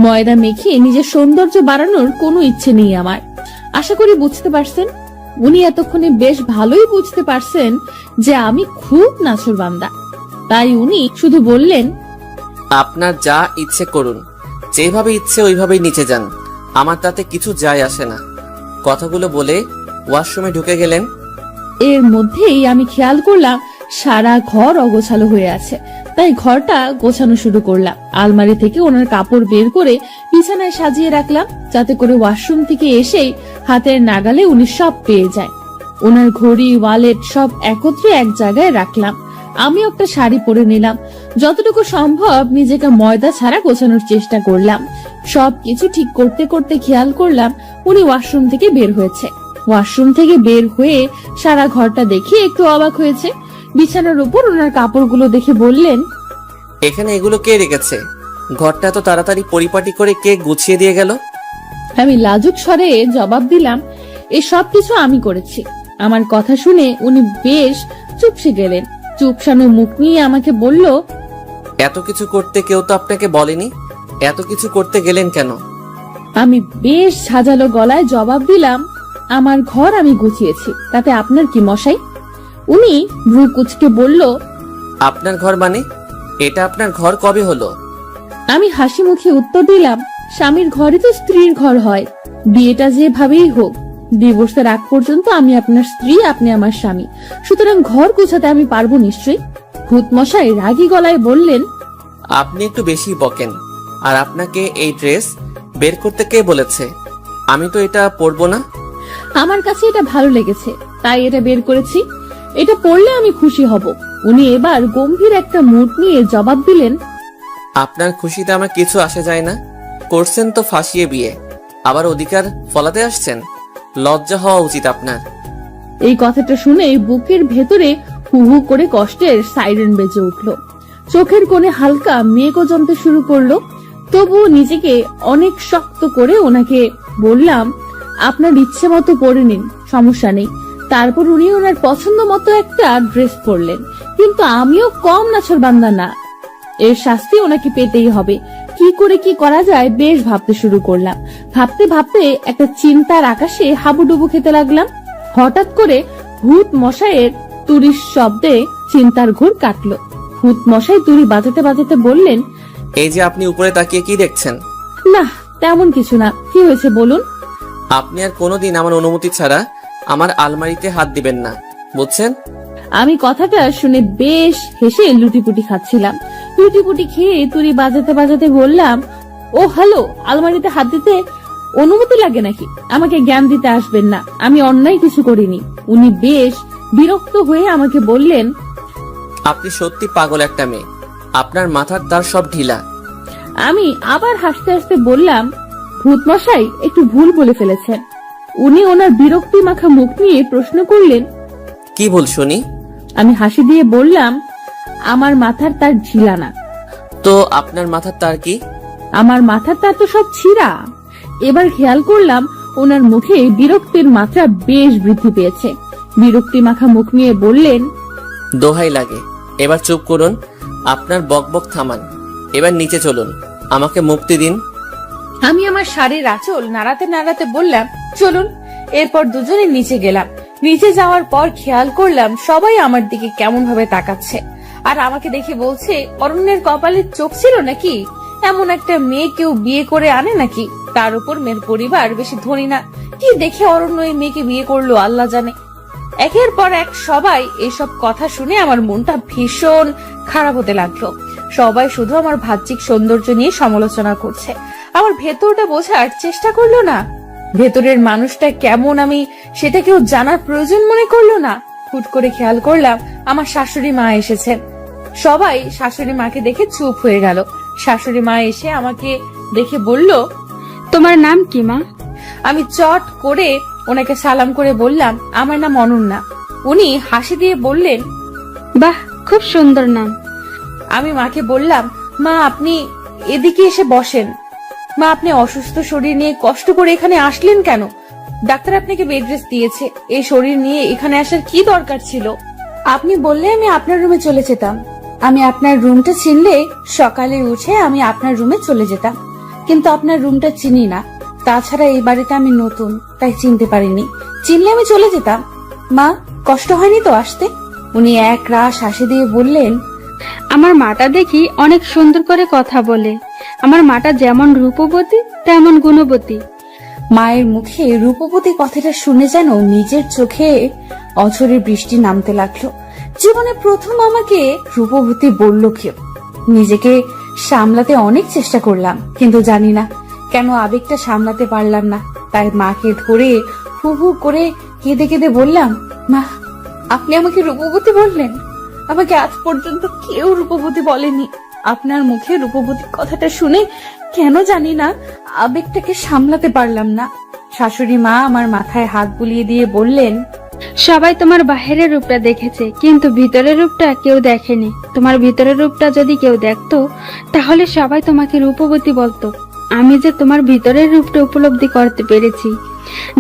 ময়দা মেখে নিজের সৌন্দর্য বাড়ানোর কোনো ইচ্ছে নেই আমার। আশা করি বুঝতে পারছেন। উনি এতক্ষণে বেশ ভালোই বুঝতে পারছেন যে আমি খুব নাছোড়বান্দা। তাই উনি শুধু বললেন, আপনার যা ইচ্ছে করুন, যেভাবে ইচ্ছে ওইভাবেই নিচে যান, আমার তাতে কিছু যায় আসে না। কথাগুলো বলে ওয়াশরুমে ঢুকে গেলেন। এর মধ্যেই আমি খেয়াল করলাম সারা ঘর অগোছালো হয়ে আছে। তাই ঘরটা গোছানো শুরু করলাম। আলমারি থেকে ওনার কাপড় বের করে বিছানায় সাজিয়ে রাখলাম, যাতে করে ওয়াশরুম থেকে এসেই হাতের নাগালে উনি সব পেয়ে যায়। ওনার ঘড়ি, ওয়ালেট সব একত্রে এক জায়গায় রাখলাম। আমি একটা শাড়ি পরে নিলাম। যতটুকু সম্ভব নিজেকে ময়দা ছাড়া গোছানোর চেষ্টা করলাম। সবকিছু ঠিক করতে করতে খেয়াল করলাম উনি ওয়াশরুম থেকে বের হয়েছে। ওয়াশরুম থেকে বের হয়ে সারা ঘরটা দেখে একটু অবাক হয়েছে। বিছানার উপর ওনার কাপড়গুলো দেখে বললেন, এখানে এগুলো কে রেখেছে? ঘরটা এত তাড়াতাড়ি পরিপাটি করে কে গুছিয়ে দিয়ে গেল? আমি লাজুক স্বরে জবাব দিলাম, এই সব কিছু আমি করেছি। আমার কথা শুনে উনি বেশ চুপসে গেলেন। চুপসানো মুখ নিয়ে আমাকে বলল, এত কিছু করতে কেউ তো আপনাকে বলেনি, এত কিছু করতে গেলেন কেন? আমি বেশ সাজালো গলায় জবাব দিলাম, আমার ঘর আমি গুছিয়েছি, তাতে আপনার কি মশাই? উনি ভ্রু কুচকে বলল, আপনার ঘর মানে? এটা আপনার ঘর কবে হলো? আমি হাসি মুখে উত্তর দিলাম, স্বামীর ঘরে তো স্ত্রীর ঘর হয়, বিয়েটা যেভাবেই হোক, ডিভোর্সের আগ পর্যন্ত আমি আপনার স্ত্রী, আপনি আমার স্বামী, সুতরাং ঘর গোছাতে আমি পারবো নিশ্চয়ই। ভূত মশাই রাগী গলায় বললেন, আপনি একটু বেশি বকেন। আর আপনাকে এই ড্রেস বের করতে কে বলেছে? আমি তো এটা পরবো না। আমার কাছে এটা ভালো লেগেছে তাই এটা বের করেছি, এটা পরলে আমি খুশি হব। উনি এবার গম্ভীর একটা মুড নিয়ে জবাব দিলেন, আপনার খুশিতে আমার কিছু আসে যায় না। করছেন তো ফাঁসিয়ে বিয়ে, আবার অধিকার ফলাতে আসছেন। লজ্জা হওয়া উচিত আপনার। এই কথাটা শুনে বুকের ভেতরে হু হু করে কষ্টের সাইরেন বেজে উঠল। চোখের কোণে হালকা মেঘও জমতে শুরু করলো। তবুও নিজেকে অনেক শক্ত করে ওনাকে বললাম, আপনার ইচ্ছে মতো পরে নিন, সমস্যা নেই। তারপর উনি ওনার পছন্দ মতো একটা ড্রেস পরলেন। কিন্তু আমিও কম নাছোড়বান্দা না, এর শাস্তি ওনাকে পেতেই হবে। কি করে কি করা যায় বেশ ভাবতে শুরু করলাম। ভাবতে ভাবতে একটা চিন্তার আকাশে হাবুডুবু খেতে লাগলাম। হঠাৎ করে ভূত মশাইয়ের তুরির শব্দে চিন্তার ঘোর কাটলো। ভূত মশাই তুরি বাজাতে বাজাতে বললেন, এই যে আপনি উপরে তাকিয়ে কি দেখছেন? না তেমন কিছু না, কি হয়েছে বলুন। আপনি আর কোনোদিন আমার অনুমতি ছাড়া আমার আলমারিতে হাত দিবেন না, বুঝছেন? আমি কথাটা শুনে বেশ হেসে লুটিপুটি খাচ্ছিলাম। লুটিপুটি খেয়ে তুরি বাজাতে বাজাতে বললাম, ও হ্যালো, আলমারিতে হাত দিতে অনুমতি লাগে নাকি? আমাকে জ্ঞান দিতে আসবেন না, আমি অন্যায় কিছু করিনি। উনি বেশ বিরক্ত হয়ে আমাকে বললেন, আপনি সত্যি পাগল একটা মেয়ে। আপনার মাথার তার সব ঢিলা। আমি আবার হাসতে হাসতে বললাম, ভূত মশাই একটু ভুল বলে ফেলেছেন। উনি ওনার বিরক্তি মাখা মুখ নিয়ে প্রশ্ন করলেন, কি ভুল শুনি? আমি হাসি দিয়ে বললাম, আমার মাথার তার ঝিলা না। তো আপনার মাথার তার কি? আমার মাথার তার তো সব ছিঁড়া। এবার খেয়াল করলাম ওনার মুখে বিরক্তির মাত্রা বেশ বৃদ্ধি পেয়েছে। বিরক্তি মাখা মুখ নিয়ে বললেন, দোহাই লাগে, এবার চুপ করুন। আপনার বকবক থামান, এবার নিচে চলুন, আমাকে মুক্তি দিন। আমি আমার শাড়ির আঁচল নাড়াতে নাড়াতে বললাম, চলুন। এরপর দুজনে নিচে গেলাম। নিচে যাওয়ার পর খেয়াল করলাম সবাই আমার দিকে কেমন ভাবে তাকাচ্ছে, আর আমাকে দেখে বলছে, অরণ্যের কপালে চোখ ছিল নাকি? এমন একটা মেয়ে কেউ বিয়ে করে আনে নাকি? তার উপর মেয়ের পরিবার বেশি ধনী না। কি দেখে অরণ্য এই মেয়েকে বিয়ে করলো আল্লাহ জানে। একের পর এক সবাই এসব কথা শুনে আমার মনটা ভীষণ খারাপ হতে লাগলো। সবাই শুধু আমার বাহ্যিক সৌন্দর্য নিয়ে সমালোচনা করছে, আমার ভেতরটা বোঝার চেষ্টা করলো না। ভেতরের মানুষটা কেমন আমি সেটা কেউ জানার প্রয়োজন মনে করলো না। হুট করে খেয়াল করলাম আমার শাশুড়ি মা এসেছেন। সবাই শাশুড়ি মাকে দেখে চুপ হয়ে গেল। শাশুড়ি মা এসে আমাকে দেখে বলল, তোমার নাম কি মা? আমি চট করে ওনাকে সালাম করে বললাম, আমার নাম অনন্যা। উনি হাসি দিয়ে বললেন, বাহ, খুব সুন্দর নাম। আমি মাকে বললাম, মা আপনি এদিকে এসে বসেন। মা আপনি অসুস্থ শরীর নিয়ে কষ্ট করে এখানে আসলেন কেন? ডাক্তার আপনাকে বেড রেস্ট দিয়েছে, এই শরীর নিয়ে এখানে আসার কি দরকার ছিল? আপনি বললে আমি আপনার রুমে চলে যেতাম। আমি আপনার রুমটা চিনলে সকালে উঠে আমি আপনার রুমে চলে যেতাম, কিন্তু আপনার রুমটা চিনি না। তাছাড়া এই বাড়িতে আমি নতুন, তাই চিনতে পারিনি। চিনলে আমি চলে যেতাম। মা, কষ্ট হয়নি তো আসতে? উনি এক রাশ হাসি দিয়ে বললেন, আমার মাটা দেখি অনেক সুন্দর করে কথা বলে। আমার মাটা যেমন রূপবতী তেমন গুণবতী। মায়ের মুখে রূপবতী কথাটা শুনে যেন নিজের চোখে অঝরে বৃষ্টি নামতে লাগলো। জীবনে প্রথম আমাকে রূপবতী বলল কেউ। নিজেকে সামলাতে অনেক চেষ্টা করলাম, কিন্তু জানি না কেন আবেগটা সামলাতে পারলাম না। তাই মাকে ধরে হু হু করে কেঁদে কেঁদে বললাম, মা, আপনি আমাকে রূপবতী বললেন? আমাকে আজ পর্যন্ত কেউ রূপবতী বলেনি। আপনার মুখে রূপবতী কথাটা শুনে কেন জানি না আবেগটাকে সামলাতে পারলাম না। শাশুড়ি মা আমার মাথায় হাত বুলিয়ে দিয়ে বললেন, সবাই তোমার বাহিরের রূপটা দেখেছে, কিন্তু ভিতরের রূপটা কেউ দেখেনি। তোমার ভিতরের রূপটা যদি কেউ দেখতো তাহলে সবাই তোমাকে রূপবতী বলতো। আমি যে তোমার ভিতরের রূপটা উপলব্ধি করতে পেরেছি,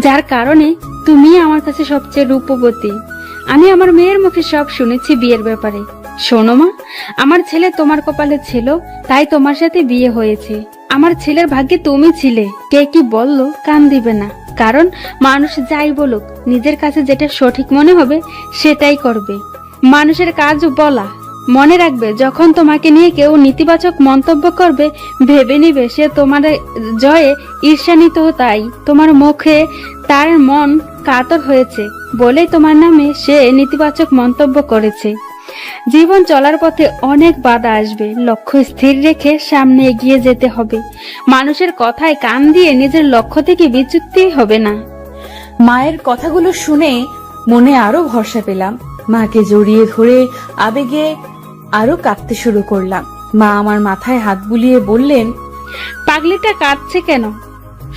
যার কারণে তুমি আমার কাছে সবচেয়ে রূপবতী। আমি আমার মেয়ের মুখে সব শুনেছি বিয়ের ব্যাপারে। শোনো মা, আমার ছেলে তোমার কপালে ছিল, তাই তোমার সাথে বিয়ে হয়েছে। আমার ছেলের ভাগ্যে তুমি ছিলে। কে কি বললো কান দিবে না, কারণ মানুষ যাই বলুক নিজের কাছে যেটা সঠিক মনে হবে সেটাই করবে। মানুষের কাজ বলা। মনে রাখবে, যখন তোমাকে নিয়ে কেউ নেতিবাচক মন্তব্য করবে ভেবে নিবে সে তোমার জয়ে ঈর্ষান্বিত। তাই তোমার মুখে তার মন কাতর হয়েছে বলেই তোমার নামে সে নেতিবাচক মন্তব্য করেছে। জীবন চলার পথে অনেক বাধা আসবে, লক্ষ্য স্থির রেখে সামনে এগিয়ে যেতে হবে। মানুষের কথায় কান দিয়ে নিজের লক্ষ্য থেকে বিচ্যুতি হবে না। মায়ের কথাগুলো শুনে মনে আরো ভরসা পেলাম। মাকে জড়িয়ে ধরে আবেগে আরো কাঁদতে শুরু করলাম। মা আমার মাথায় হাত বুলিয়ে বললেন, পাগলিটা কাঁদছে কেন?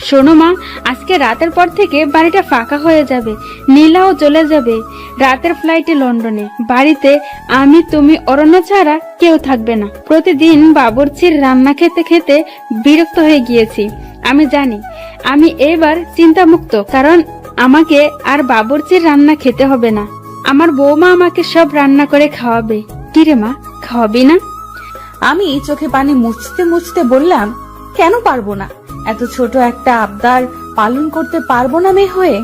শোনো মা, আজকে রাতের পর থেকে বাড়িটা ফাঁকা হয়ে যাবে। নীলাও চলে যাবে রাতের ফ্লাইটে লন্ডনে। বাড়িতে আমি, তুমি, অরণ্য ছাড়া কেউ থাকবে না। প্রতিদিন বাবুর্চির রান্না খেতে খেতে বিরক্ত হয়ে গিয়েছি। আমি জানি আমি এবার চিন্তামুক্ত, কারণ আমাকে আর বাবুর্চির রান্না খেতে হবে না। আমার বৌমা আমাকে সব রান্না করে খাওয়াবে। কিরে মা, খাওয়াবি না? আমি চোখে পানি মুছতে মুছতে বললাম, কেন পারবো না? এত ছোট একটা আবদার পালন করতে পারবো না মেয়ে হয়ে?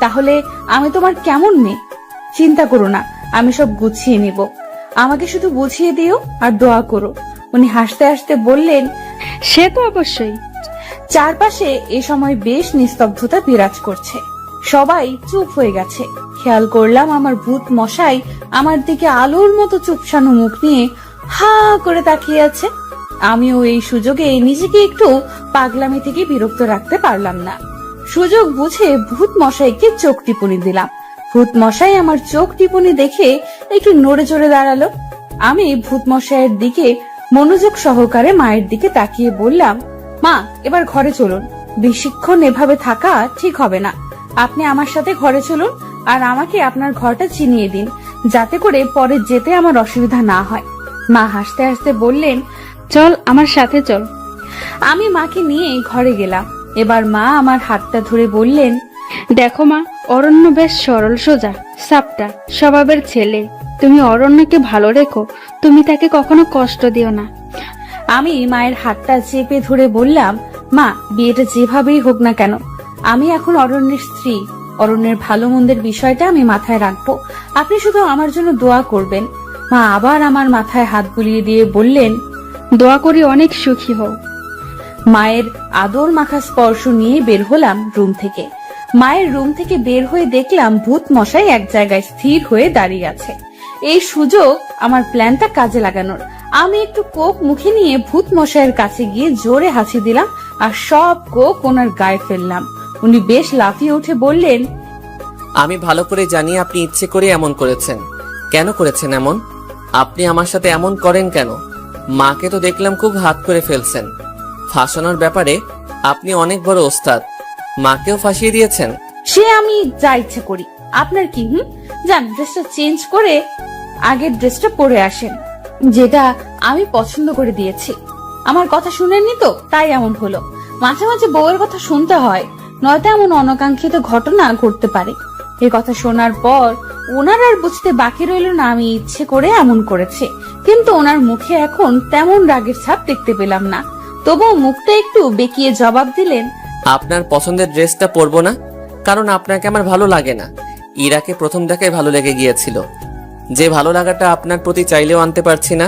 তাহলে আমি তোমার কেমন মেয়ে? চিন্তা করো না, আমি সব গুছিয়ে নিব। আমাকে শুধু বুঝিয়ে দিও আর দোয়া করো। উনি হাসতে হাসতে বললেন, সে তো অবশ্যই। চারপাশে এ সময় বেশ নিস্তব্ধতা বিরাজ করছে। সবাই চুপ হয়ে গেছে। খেয়াল করলাম আমার ভূত মশাই আমার দিকে আলোর মতো চুপসানো মুখ নিয়ে হা করে তাকিয়ে আছে। আমিও এই সুযোগে নিজেকে একটু পাগলামি থেকে বিরক্ত রাখতে পারলাম না। সুযোগ বুঝে ভূত মশাইকে চোখ টিপুনি দিলাম। ভূত মশাই আমার চোখ টিপুনি দেখে একটু নড়ে চড়ে দাঁড়ালো। আমি ভূত মশাইয়ের দিকে মনোযোগ সহকারে মায়ের দিকে তাকিয়ে বললাম, মা, এবার ঘরে চলুন। বেশিক্ষণ এভাবে থাকা ঠিক হবে না। আপনি আমার সাথে ঘরে চলুন আর আমাকে আপনার ঘরটা চিনিয়ে দিন, যাতে করে পরে যেতে আমার অসুবিধা না হয়। মা হাসতে হাসতে বললেন, চল আমার সাথে চল। আমি মাকে নিয়ে ঘরে গেলাম। এবার মা আমার হাতটা ধরে বললেন, দেখো মা, অরণ্য বেশ সরল সোজা সাপটা স্বভাবের ছেলে। তুমি অরণ্যকে ভালো রেখো, তুমি তাকে কখনো কষ্ট দিও না। আমি মায়ের হাতটা চেপে ধরে বললাম, মা, বিয়েটা যেভাবেই হোক না কেন আমি এখন অরণ্যের স্ত্রী। অরণ্যের ভালো মন্দের বিষয়টা আমি মাথায় রাখবো। আপনি শুধু আমার জন্য দোয়া করবেন। মা আবার আমার মাথায় হাত বুলিয়ে দিয়ে বললেন, দোয়া করি অনেক সুখী হও। মায়ের আদর মাখা স্পর্শ নিয়ে বের হলাম রুম থেকে। মায়ের রুম থেকে বের হয়ে দেখলাম ভূত মশাই এক জায়গায় স্থির হয়ে দাঁড়িয়ে আছে। এই সুযোগ আমার প্ল্যানটা কাজে লাগানোর। আমি একটু কোক মুখে নিয়ে ভূত মশাইয়ের কাছে গিয়ে জোরে হাসি দিলাম আর সব কোক ওনার গায়ে ফেললাম। উনি বেশ লাফিয়ে উঠে বললেন, আমি ভালো করে জানি আপনি ইচ্ছে করে এমন করেছেন। কেন করেছেন এমন? আপনি আমার সাথে এমন করেন কেন? মাকে তো দেখলাম খুব হাত করে ফেলছেন। ফাঁসানোর ব্যাপারে আপনি অনেক বড় ওস্তাদ। মাকেও ফাঁসিয়ে দিয়েছেন। সে আমি যা ইচ্ছে করি, আপনার কি? যান, ড্রেসটা চেঞ্জ করে আগের ড্রেসটা পরে আসেন, যেটা আমি পছন্দ করে দিয়েছি। আমার কথা শুনেননি তো, তাই এমন হলো। মাঝে মাঝে বউয়ের কথা শুনতে হয়, নয়তো এমন অনাকাঙ্ক্ষিত ঘটনা ঘটতে পারে। এ কথা শোনার পর ওনার আর বুঝতে বাকি রইল না আমি ইচ্ছে করে এমন করেছে। কিন্তু ওনার মুখে এখন তেমন রাগের ছাপ দেখতে পেলাম না। তবুও মুখটা একটু বেঁকিয়ে জবাব দিলেন, আপনার পছন্দের ড্রেসটা পরবো না? কারণ আপনাকে আমার ভালো লাগে না। ইরাকে প্রথম দেখায় ভালো লেগে গিয়েছিল, যে ভালো লাগাটা আপনার প্রতি চাইলেও আনতে পারছি না।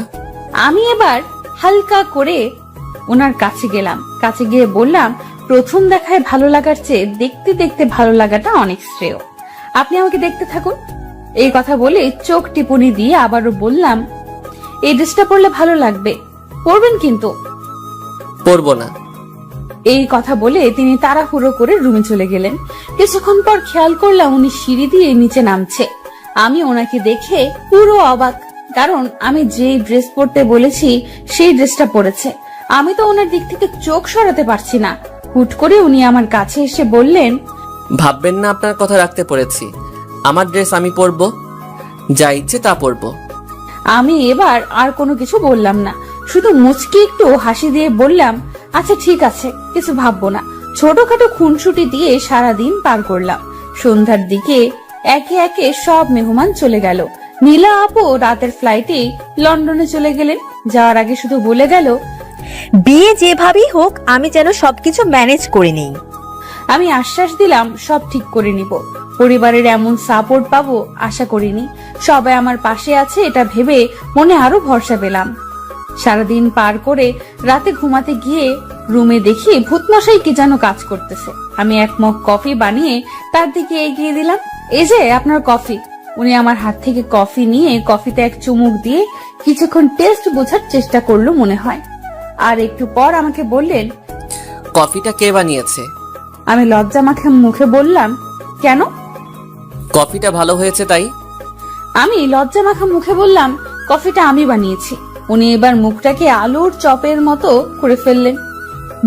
আমি এবার হালকা করে ওনার কাছে গেলাম, কাছে গিয়ে বললাম, প্রথম দেখায় ভালো লাগার চেয়ে দেখতে দেখতে ভালো লাগাটা অনেক শ্রেয়। আপনি আমাকে দেখতে থাকুন। এই কথা বলে চোখ টিপুনি দিয়ে আবারও বললাম, এই ড্রেসটা পরলে ভালো লাগবে, পরবেন কিন্তু। পরবো না। এই কথা বলে তিনি তাড়াহুড়ো করে রুমে চলে গেলেন। কিছুক্ষণ পর খেয়াল করলাম উনি সিঁড়ি দিয়ে নিচে নামছে। আমি ওনাকে দেখে পুরো অবাক, কারণ আমি যেই ড্রেস পরতে বলেছি সেই ড্রেসটা পরেছে। আমি তো ওনার দিক থেকে চোখ সরাতে পারছি না। হুট করে উনি আমার কাছে এসে বললেন, ভাববেন না আপনার কথা রাখতে পড়েছি। আমার ড্রেস আমি পরবো, যা ইচ্ছে তা পরবো। আমি এবার আর কোনো কিছু বললাম না, শুধু মুচকি একটু হাসি দিয়ে বললাম, আচ্ছা ঠিক আছে, কিছু ভাববো না। ছোটখাটো খুনসুটি দিয়ে সারাদিন পার করলাম। সন্ধ্যার দিকে একে একে সব মেহমান চলে গেল। নীলা আপু রাতের ফ্লাইটে লন্ডনে চলে গেলেন। যাওয়ার আগে শুধু বলে গেল, বিয়ে যেভাবেই হোক আমি যেন সবকিছু ম্যানেজ করে নেই। আমি আশ্বাস দিলাম সব ঠিক করে নিব। পরিবারের এমন সাপোর্ট পাবো আশা করিনি। সবাই আমার পাশে আছে এটা ভেবে মনে আরো ভরসা পেলাম। সারাদিন পার করে রাতে ঘুমাতে গিয়ে রুমে দেখি ভূতমশাই কি যেন কাজ করতেছে। আমি এক মগ কফি বানিয়ে তার দিকে এগিয়ে দিলাম। এই যে আপনার কফি। উনি আমার হাত থেকে কফি নিয়ে কফিতে এক চুমুক দিয়ে কিছুক্ষণ টেস্ট বোঝার চেষ্টা করলো মনে হয়। আর একটু পর আমাকে বললেন, কফিটা কে বানিয়েছে? আমি লজ্জা মাখা মুখে বললাম, কেন? কফিটা ভালো হয়েছে তাই। আমি লজ্জা মাখা মুখে বললাম, কফিটা আমি বানিয়েছি। উনি এবার মুখটাকে আলুর চপের মতো করে ফেললেন।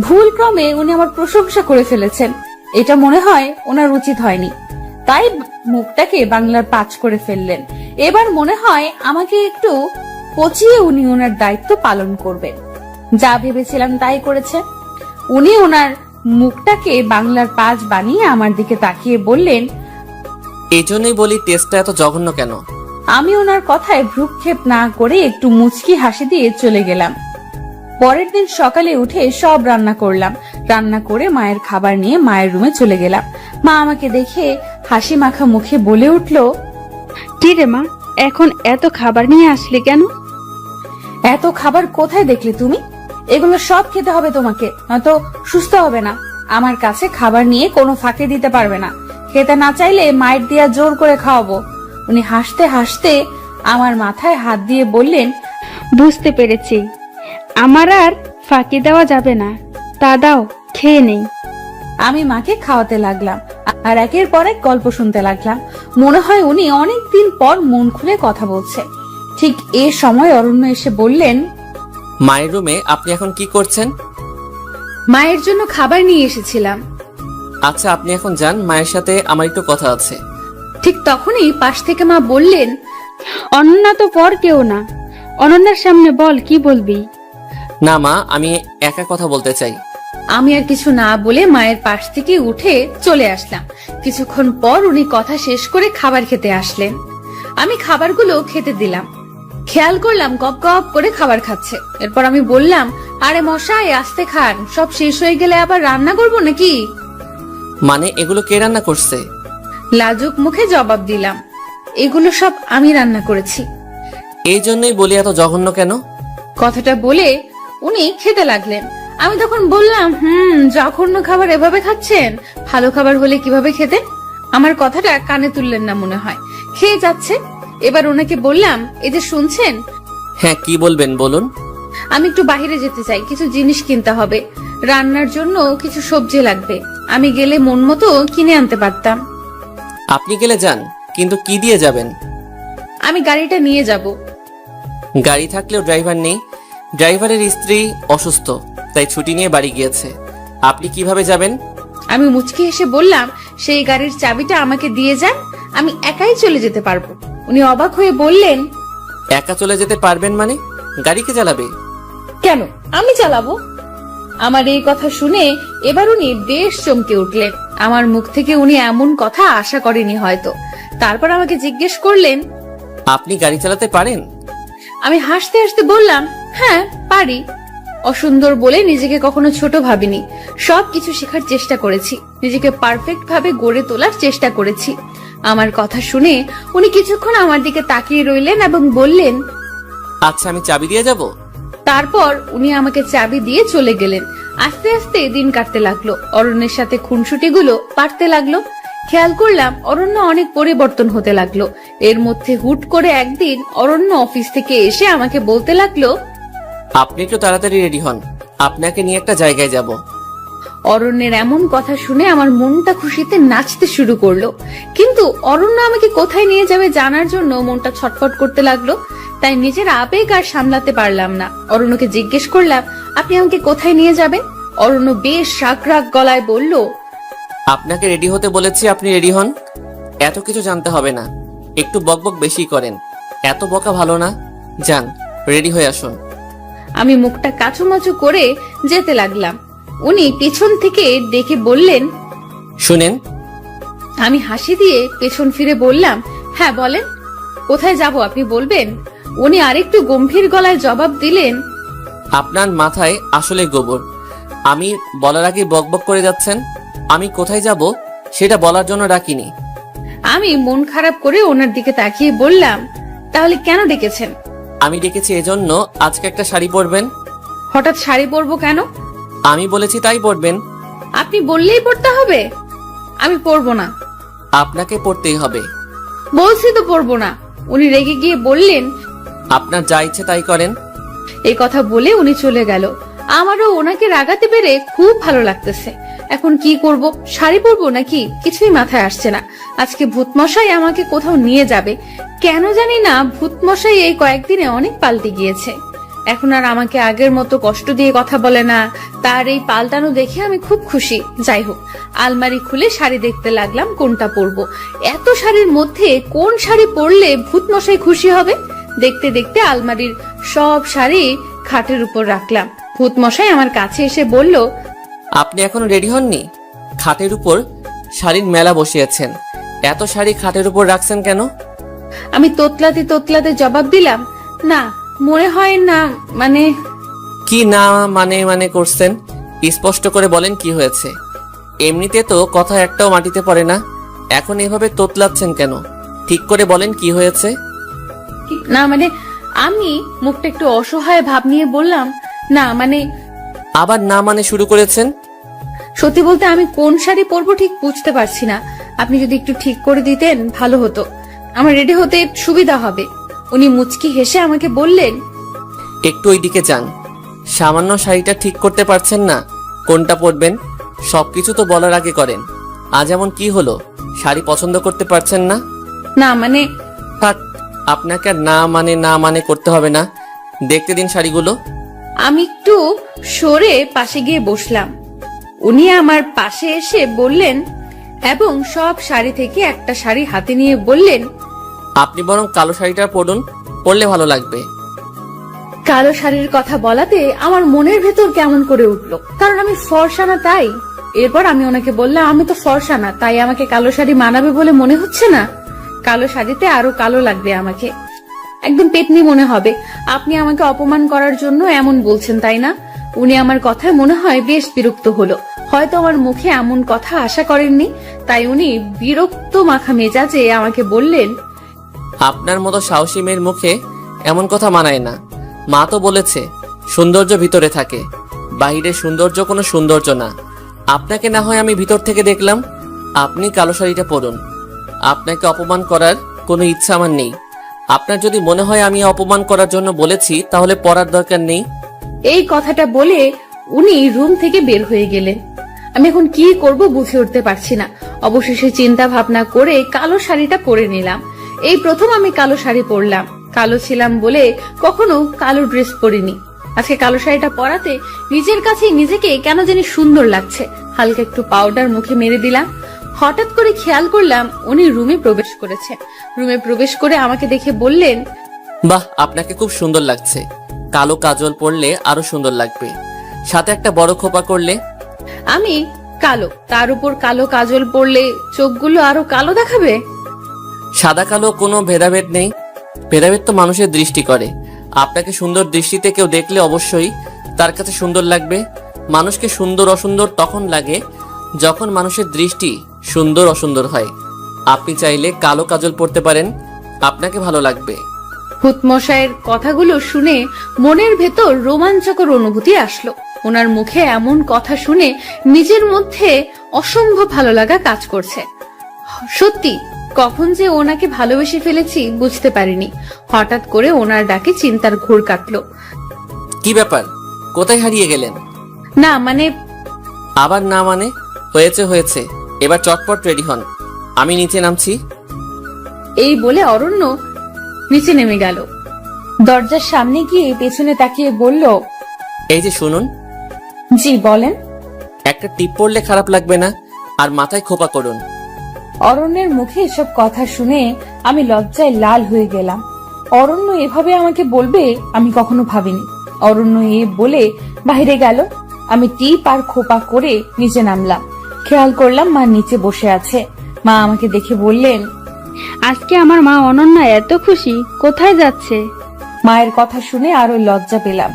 ভুল ক্রমে উনি আমার প্রশংসা করে ফেলেছেন। এটা মনে হয় ওনার উচিত হয়নি, তাই মুখটাকে বাংলার পাঁচ করে ফেললেন। এবার মনে হয় আমাকে একটু পচিয়ে উনি ওনার দায়িত্ব পালন করবেন। যা ভেবেছিলাম তাই করেছে। উনি ওনার মুখটাকে বাংলার পাঁচ বানিয়ে আমার দিকে তাকিয়ে বললেন, এই জন্যই বলি টেস্টটা এত জঘন্য কেন। আমি ওনার কথায় ভ্রুক্ষেপ না করে একটু মুচকি হাসি দিয়ে চলে গেলাম। পরের দিন সকালে উঠে সব রান্না করলাম। রান্না করে মায়ের খাবার নিয়ে মায়ের রুমে চলে গেলাম। মা আমাকে দেখে হাসি মাখা মুখে বলে উঠল, কি রে মা, এখন এত খাবার নিয়ে আসলে কেন? এত খাবার কোথায় দেখলে তুমি? এগুলো সব খেতে হবে তোমাকে, নয়তো সুস্থ হবে না। আমার কাছে খাবার নিয়ে কোনো ফাঁকে দিতে পারবে না। খেতে না চাইলে মায়ের দিয়া জোর করে খাওয়াবো। উনি হাসতে হাসতে আমার মাথায় হাত দিয়ে বললেন, বুঝতে পেরেছি, আমার আর ফাঁকি দেওয়া যাবে না। তা দাও, খেয়ে নেই। আমি মাকে খাওয়াতে লাগলাম আর একের পর এক গল্প শুনতে লাগলাম। মনে হয় উনি অনেকদিন পর মন খুলে কথা বলছে। ঠিক এ সময় অরণ্য এসে বললেন, মায়ের রুমে আপনি এখন কি করছেন? মায়ের জন্য খাবার নিয়ে এসেছিলাম। আচ্ছা, আপনি এখন যান, মায়ের সাথে আমার একটু কথা আছে। ঠিক তখনই পাশ থেকে মা বললেন, অনন্যা তো পর কেউ না, অনন্যার সামনে বল কি বলবি। না মা, আমি একা কথা বলতে চাই। আমি আর কিছু না বলে মায়ের পাশ থেকে উঠে চলে আসলাম। কিছুক্ষণ পর উনি কথা শেষ করে খাবার খেতে আসলেন। আমি খাবারগুলো খেতে দিলাম। খেয়াল করলাম গপ গপ করে খাবার খাচ্ছে। এরপর আমি বললাম, আরে মশাই আস্তে খান, সব শেষ হয়ে গেলে আবার রান্না করবো নাকি? মানে এগুলো কে রান্না করছে? লাজুক মুখে জবাব দিলাম, এগুলো সব আমি রান্না করেছি। এই জন্যই বলি এত জঘন্য কেন। কথাটা বলে উনি খেতে লাগলেন। আমি তখন বললাম, জঘন্য খাবার এভাবে খাচ্ছেন? ভালো খাবার হলে কিভাবে খেতেন? আমার কথাটা কানে তুললেন না মনে হয়, খেয়ে যাচ্ছে। এবার ওনাকে বললাম, এই যে শুনছেন? হ্যাঁ, কি বলবেন বলুন। আমি একটু বাইরে যেতে চাই, কিছু জিনিস কিনতে হবে। রান্নার জন্য কিছু সবজি লাগবে। আমি গেলে মন মতো কিনে আনতে পারতাম। আপনি গেলে যান, কিন্তু কি দিয়ে যাবেন? আমি গাড়িটা নিয়ে যাব। গাড়ি থাকলেও ড্রাইভার নেই। ড্রাইভারের স্ত্রী অসুস্থ, তাই ছুটি নিয়ে বাড়ি গিয়েছে। আপনি কিভাবে যাবেন? আমি মুচকি হেসে বললাম, সেই গাড়ির চাবিটা আমাকে দিয়ে যান, আমি একাই চলে যেতে পারবো। উনি অবাক হয়ে বললেন, একা চলে যেতে পারবেন মানে? গাড়ি কে চালাবে? কেন আমি চালাবো? আমার এই কথা শুনে এবার উনি বেশ চমকে উঠলেন। আমার মুখ থেকে উনি এমন কথা আশা করেনি হয়তো। তারপর আমাকে জিজ্ঞেস করলেন, আপনি গাড়ি চালাতে পারেন? আমি হাসতে হাসতে বললাম, হ্যাঁ পারি। অসুন্দর বলে নিজেকে কখনো ছোট ভাবিনি। সবকিছু শেখার চেষ্টা করেছি, নিজেকে পারফেক্ট ভাবে গড়ে তোলার চেষ্টা করেছি। আমার কথা শুনে উনি কিছুক্ষণ আমার দিকে তাকিয়ে রইলেন এবং বললেন, আচ্ছা আমি চাবি দিয়ে যাব। তারপর উনি আমাকে চাবি দিয়ে চলে গেলেন। আস্তে আস্তে দিন কাটতে লাগলো, অরণ্যের সাথে খুনসুটিগুলো বাড়তে লাগলো। খেয়াল করলাম অরণ্য অনেক পরিবর্তন হতে লাগলো। এর মধ্যে হুট করে একদিন অরণ্য অফিস থেকে এসে আমাকে বলতে লাগলো, আপনি একটু তাড়াতাড়ি রেডি হন, আপনাকে নিয়ে একটা জায়গায় যাব। অরণ্যের এমন কথা শুনে আমার মনটা খুশিতে নাচতে শুরু করলো। কিন্তু অরণ্য আমাকে কোথায় নিয়ে যাবে জানার জন্য মনটা ছটফট করতে লাগলো। তাই নিজের আবেগ আর সামলাতে পারলাম না। অরণ্যকে জিজ্ঞেস করলাম, আপনি আমাকে কোথায় নিয়ে যাবেন? অরণ্য বেশ রাগ গলায় বলল, আপনাকে রেডি হতে বলেছি, আপনি রেডি হন। এত কিছু জানতে হবে না, একটু বকবক বেশি করেন, এত বকা ভালো না। যান, রেডি হয়ে আসুন। আমি মুখটা কাচুমাচু করে যেতে লাগলাম। উনি পিছন থেকে ডেকে বললেন, শুনেন। আমি হাসি দিয়ে পেছন ফিরে বললাম, হ্যাঁ বলেন, কোথায় যাব আপনি বলবেন? উনি আরেকটু গম্ভীর গলায় জবাব দিলেন, আপনার মাথায় আসলে গোবর। আমি বলার আগে বকবক করে যাচ্ছেন। আমি কোথায় যাব সেটা বলার জন্য ডাকিনি। আমি মন খারাপ করে ওনার দিকে তাকিয়ে বললাম, তাহলে কেন ডেকেছেন? আমি ডেকেছি এজন্য আজকে একটা শাড়ি পরবেন। হঠাৎ শাড়ি পরবো কেন? আমি বলেছি তাই পরবেন। আপনি বললেই পরতে হবে? আমি পরবো না। আপনাকে পরতেই হবে। বলছি তো পরবো না। উনি রেগে গিয়ে বললেন, আপনার যা ইচ্ছে তাই করেন। এই কথা বলে উনি চলে গেল। আমারও ওনাকে রাগাতে পেরে খুব ভালো লাগতেছে। এখন কি করব? শাড়ি পরবো নাকি কিছুই মাথায় আসছে না। আজকে ভূতমশাই আমাকে কোথাও নিয়ে যাবে। কেন জানি না, ভূতমশাই এই কয়েকদিনে অনেক পাল্টে গিয়েছে। এখন আর আমাকে আগের মতো কষ্ট দিয়ে কথা বলে না। তার এই পাল্টানো দেখে আমি খুব খুশি। যাই হোক, আলমারি খুলে শাড়ি দেখতে লাগলাম কোনটা পরবো। এত শাড়ির মধ্যে কোন শাড়ি পরলে ভূতমশাই খুশি হবে? দেখতে দেখতে আলমারির সব শাড়ি খাটের উপর রাখলাম। ভূতমশাই আমার কাছে এসে বলল, আপনি এখনো রেডি হননি? খাটের উপর শাড়ির মেলা বসিয়েছেন, এত শাড়ি খাটের উপর রাখছেন কেন? আমি তোতলাতে জবাব দিলাম, না মনে হয় না, মানে। কি না মানে করছেন? স্পষ্ট করে বলেন কি হয়েছে। এমনিতে তো কথা একটাও মাটিতে পড়ে না, এখন এভাবে তোতলাচ্ছেন কেন? ঠিক করে বলেন কি হয়েছে। না মানে, আমি মুখটা একটু অসহায় ভাব নিয়ে বললাম, না মানে। আবার না মানে শুরু করেছেন। সত্যি বলতে আমি কোন শাড়ি পরবো ঠিক বুঝতে পারছি না। আপনি যদি একটু ঠিক করে দিতেন ভালো হতো, আমার রেডি হতে সুবিধা হবে। উনি মুচকি হেসে আমাকে বললেন, একটু ওইদিকে যান। সামান্য শাড়িটা ঠিক করতে পারছেন না কোনটা পরবেন? সবকিছু তো বলার আগে করেন। আজ এমন কি হলো, শাড়ি পছন্দ করতে পারছেন না? না মানে। থাক, আপনাকে আর না মানে করতে হবে না। দেখতে দিন শাড়িগুলো। আমি একটু সরে পাশে গিয়ে বসলাম। উনি আমার পাশে এসে বললেন এবং সব শাড়ি থেকে একটা শাড়ি হাতে নিয়ে বললেন, আপনি বরং কালো শাড়িটা পরুন, পরলে ভালো লাগবে। কালো শাড়ির কথা বলাতে আমার মনের ভেতর কেমন করে উঠলো, কারণ আমি ফর্সা না তাই। এরপর আমি ওনাকে বললাম, আমি তো ফর্সা না, তাই আমাকে কালো শাড়ি মানাবে বলে মনে হচ্ছে না। কালো শাড়িতে আরো কালো লাগবে আমাকে, একদম পেতনি মনে হবে। আপনি আমাকে অপমান করার জন্য এমন বলছেন তাই না? উনি আমার কথায় মনে হয় বেশ বিরক্ত হলো। হয়তো আমার মুখে এমন কথা আশা করেননি, তাই উনি বিরক্ত মাখা মেজাজে আমাকে বললেন, আপনার মতো সাহসী মেয়ের মুখে এমন কথা মানায় না। মা তো বলেছে সৌন্দর্য ভিতরে থাকে, বাহিরের সৌন্দর্য কোনো সৌন্দর্য না। আপনাকে না হয় আমি ভিতর থেকে দেখলাম। আপনি কালো শাড়িটা পরুন। আপনাকে অপমান করার কোনো ইচ্ছা আমার নেই। আপনার যদি মনে হয় আমি অপমান করার জন্য বলেছি, তাহলে পরার দরকার নেই। এই কথাটা বলে উনি রুম থেকে বের হয়ে গেলেন। আমি এখন কি করব বুঝে উঠতে পারছি না। অবশেষে চিন্তা ভাবনা করে কালো শাড়িটা পরে নিলাম। এই প্রথম আমি কালো শাড়ি পরলাম। কালো ছিলাম বলে কখনো কালো ড্রেস পরিনি। আজকে কালো শাড়িটা পরাতে নিজের কাছে নিজেকে কেন জানি সুন্দর লাগছে। হালকা একটু পাউডার মুখে মেরে দিলাম। হঠাৎ করে খেয়াল করলাম উনি রুমে প্রবেশ করেছেন। রুমে প্রবেশ করে আমাকে দেখে বললেন, বাহ, আপনাকে খুব সুন্দর লাগছে। কালো কাজল পরলে আরো সুন্দর লাগবে, সাথে একটা বড় খোপা করলে। আমি কালো, তার উপর কালো কাজল পরলে চোখগুলো আরো কালো দেখাবে। সাদা কালো কোনো ভেদাভেদ নেই, ভেদাভেদ তো মানুষের দৃষ্টি করে। আপনাকে সুন্দর দৃষ্টিতে কেউ দেখলে অবশ্যই তার কাছে সুন্দর লাগবে। মানুষকে সুন্দর অসুন্দর তখন লাগে যখন মানুষের দৃষ্টি সুন্দর অসুন্দর হয়। আপনি চাইলে কালো কাজল পরতে পারেন, আপনাকে ভালো লাগবে। ভূতমশাইয়ের কথাগুলো শুনে মনের ভেতর রোমাঞ্চকর অনুভূতি আসলো। ওনার মুখে এমন কথা শুনে নিজের মধ্যে অসম্ভব ভালো লাগা কাজ করছে। সত্যি কখন যে ওনাকে ভালোবেসে ফেলেছি বুঝতে পারিনি। হঠাৎ করে ওনার ডাকে চিন্তার ঘোর কাটলো। কি ব্যাপার, কোথায় হারিয়ে গেলেন? না মানে আবার না মানে? হয়েছে হয়েছে, এবার চটপট রেডি হন, আমি নিচে নামছি। এই বলে অরণ্য নিচে নেমে গেল। দরজার সামনে গিয়ে পেছনে তাকিয়ে বলল, এই যে শুনুন, জি বলেন। একটা টিপ পড়লে খারাপ লাগবে না, আর মাথায় খোপা করুন। অরণ্যের মুখে এসব কথা শুনে আমি লজ্জায় লাল হয়ে গেলাম। অরণ্য এভাবে আমাকে বলবে আমি কখনো ভাবিনি। অরণ্য এ বলে বাইরে গেল। আমি টিপ আর খোপা করে নিচে নামলাম। খেয়াল করলাম মা নিচে বসে আছে। মা আমাকে দেখে বললেন, আজকে আমার মা অনন্যা এত খুশি, কোথায় যাচ্ছে? মায়ের কথা শুনে আরো লজ্জা পেলাম।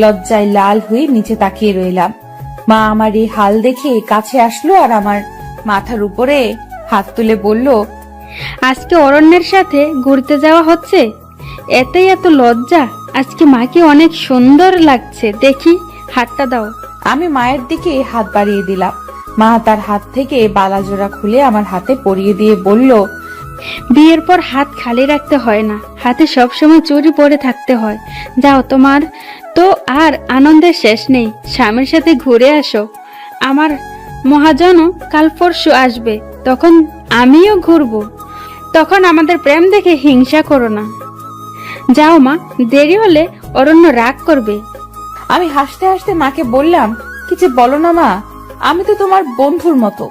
লজ্জায় লাল হয়ে নিচে তাকিয়ে রইলাম। মা আমার এই হাল দেখে কাছে আসলো আর আমার মাথার উপরে হাত তুলে বলল, আজকে অরণ্যের সাথে ঘুরতে যাওয়া হচ্ছে, এতেই এত লজ্জা? আজকে মাকে অনেক সুন্দর লাগছে, দেখি হাতটা দাও। আমি মায়ের দিকে হাত বাড়িয়ে দিলাম। মা তার হাত থেকে বালাজোড়া খুলে আমার হাতে পরিয়ে দিয়ে বলল, বিয়ের পর হাত খালি রাখতে হয় না, হাতে সবসময় চুড়ি পরে থাকতে হয়। যাও, তোমার তো আর আনন্দের শেষ নেই, স্বামীর সাথে ঘুরে আসো। আমার মহাজন কাল পরশু আসবে, তখন আমিও ঘুরবো। তখন আমাদের প্রেম দেখে হিংসা করো না। যাও মা, দেরি হলে অরণ্য রাগ করবে। আমি হাসতে হাসতে মাকে বললাম, কিছু বলো না মা, আমি তো তোমার বন্ধুর মতো।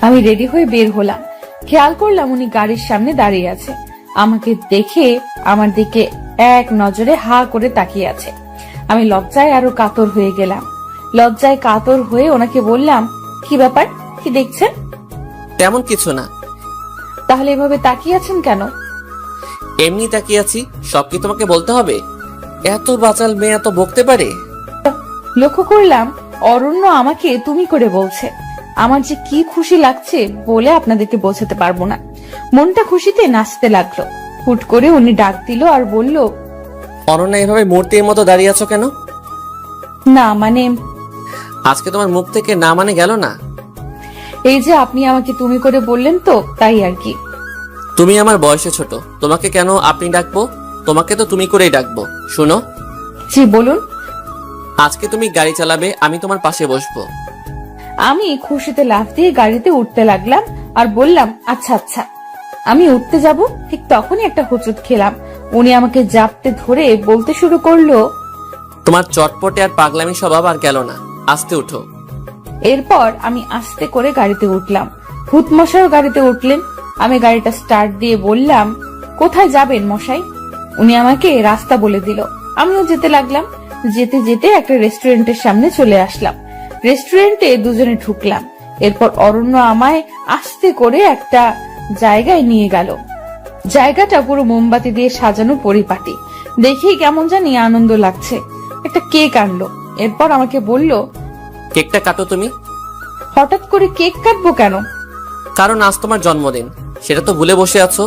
আমি রেডি হয়ে বের হলাম। খেয়াল করলাম উনি গাড়ির সামনে দাঁড়িয়ে আছে। আমাকে দেখে আমার দিকে এক নজরে হা করে তাকিয়ে আছে। আমি লজ্জায় আরো কাতর হয়ে গেলাম। লজ্জায় কাতর হয়ে ওনাকে বললাম, কি ব্যাপার, কি দেখছেন? তেমন কিছু না। তাহলে এভাবে তাকিয়ে আছেন কেন? এমনি তাকিয়ে আছি, সব কি তোমাকে বলতে হবে? এত বাচাল মেয়ে এত বকতে পারে? লক্ষ্য করলাম অরণ্য আমাকে তুমি করে বলছে। আমার যে কি খুশি লাগছে বলে আপনাদেরকে বোঝাতে পারবো না। মনটা খুশিতে নাচতে লাগলো। হুট করে উনি ডাক দিল আর বলল, অনন্যা, এভাবে মূর্তির মতো দাঁড়িয়ে আছো কেন? না মানে, আজকে তোমার মুখ থেকে না মানে গেল না। এই যে আপনি আমাকে তুমি করে বললেন তো, তাই আর কি। তুমি আমার বয়সে ছোট, তোমাকে কেন আপনি ডাকবো? তোমাকে তো তুমি করেই ডাকবো। শুনো, জি বলুন। আজকে তুমি গাড়ি চালাবে, আমি তোমার পাশে বসবো। আমি খুশিতে লাফ দিয়ে গাড়িতে উঠতে লাগলাম আর বললাম, আচ্ছা আচ্ছা। আমি উঠতে যাব, ঠিক তখনই একটা হোঁচট খেলাম। উনি আমাকে জাপটে ধরে বলতে শুরু করলো, তোমার চটপটে আর পাগলামি স্বভাব আর গেল না, আস্তে উঠো। এরপর আমি আস্তে করে গাড়িতে উঠলাম। ভূত মশাইও গাড়িতে উঠলেন। আমি গাড়িটা স্টার্ট দিয়ে বললাম, কোথায় যাবেন মশাই? উনি আমাকে রাস্তা বলে দিল। আমিও যেতে লাগলাম। যেতে যেতে একটা রেস্টুরেন্টের সামনে চলে আসলাম। রেস্টুরেন্টে দুজনে ঢুকলাম। এরপর অরণ্য আমায় আস্তে করে একটা জায়গায় নিয়ে গেল। জায়গাটা পুরো মোমবাতি দিয়ে সাজানো পরিপাটি। দেখেই কেমন জানি আনন্দ লাগছে। একটা কেক আনলো। এরপর আমাকে বলল, কেকটা কাটো তুমি। হঠাৎ করে কেক কাটবো কেন? কারণ আজ তোমার জন্মদিন, সেটা তো ভুলে বসে আছো।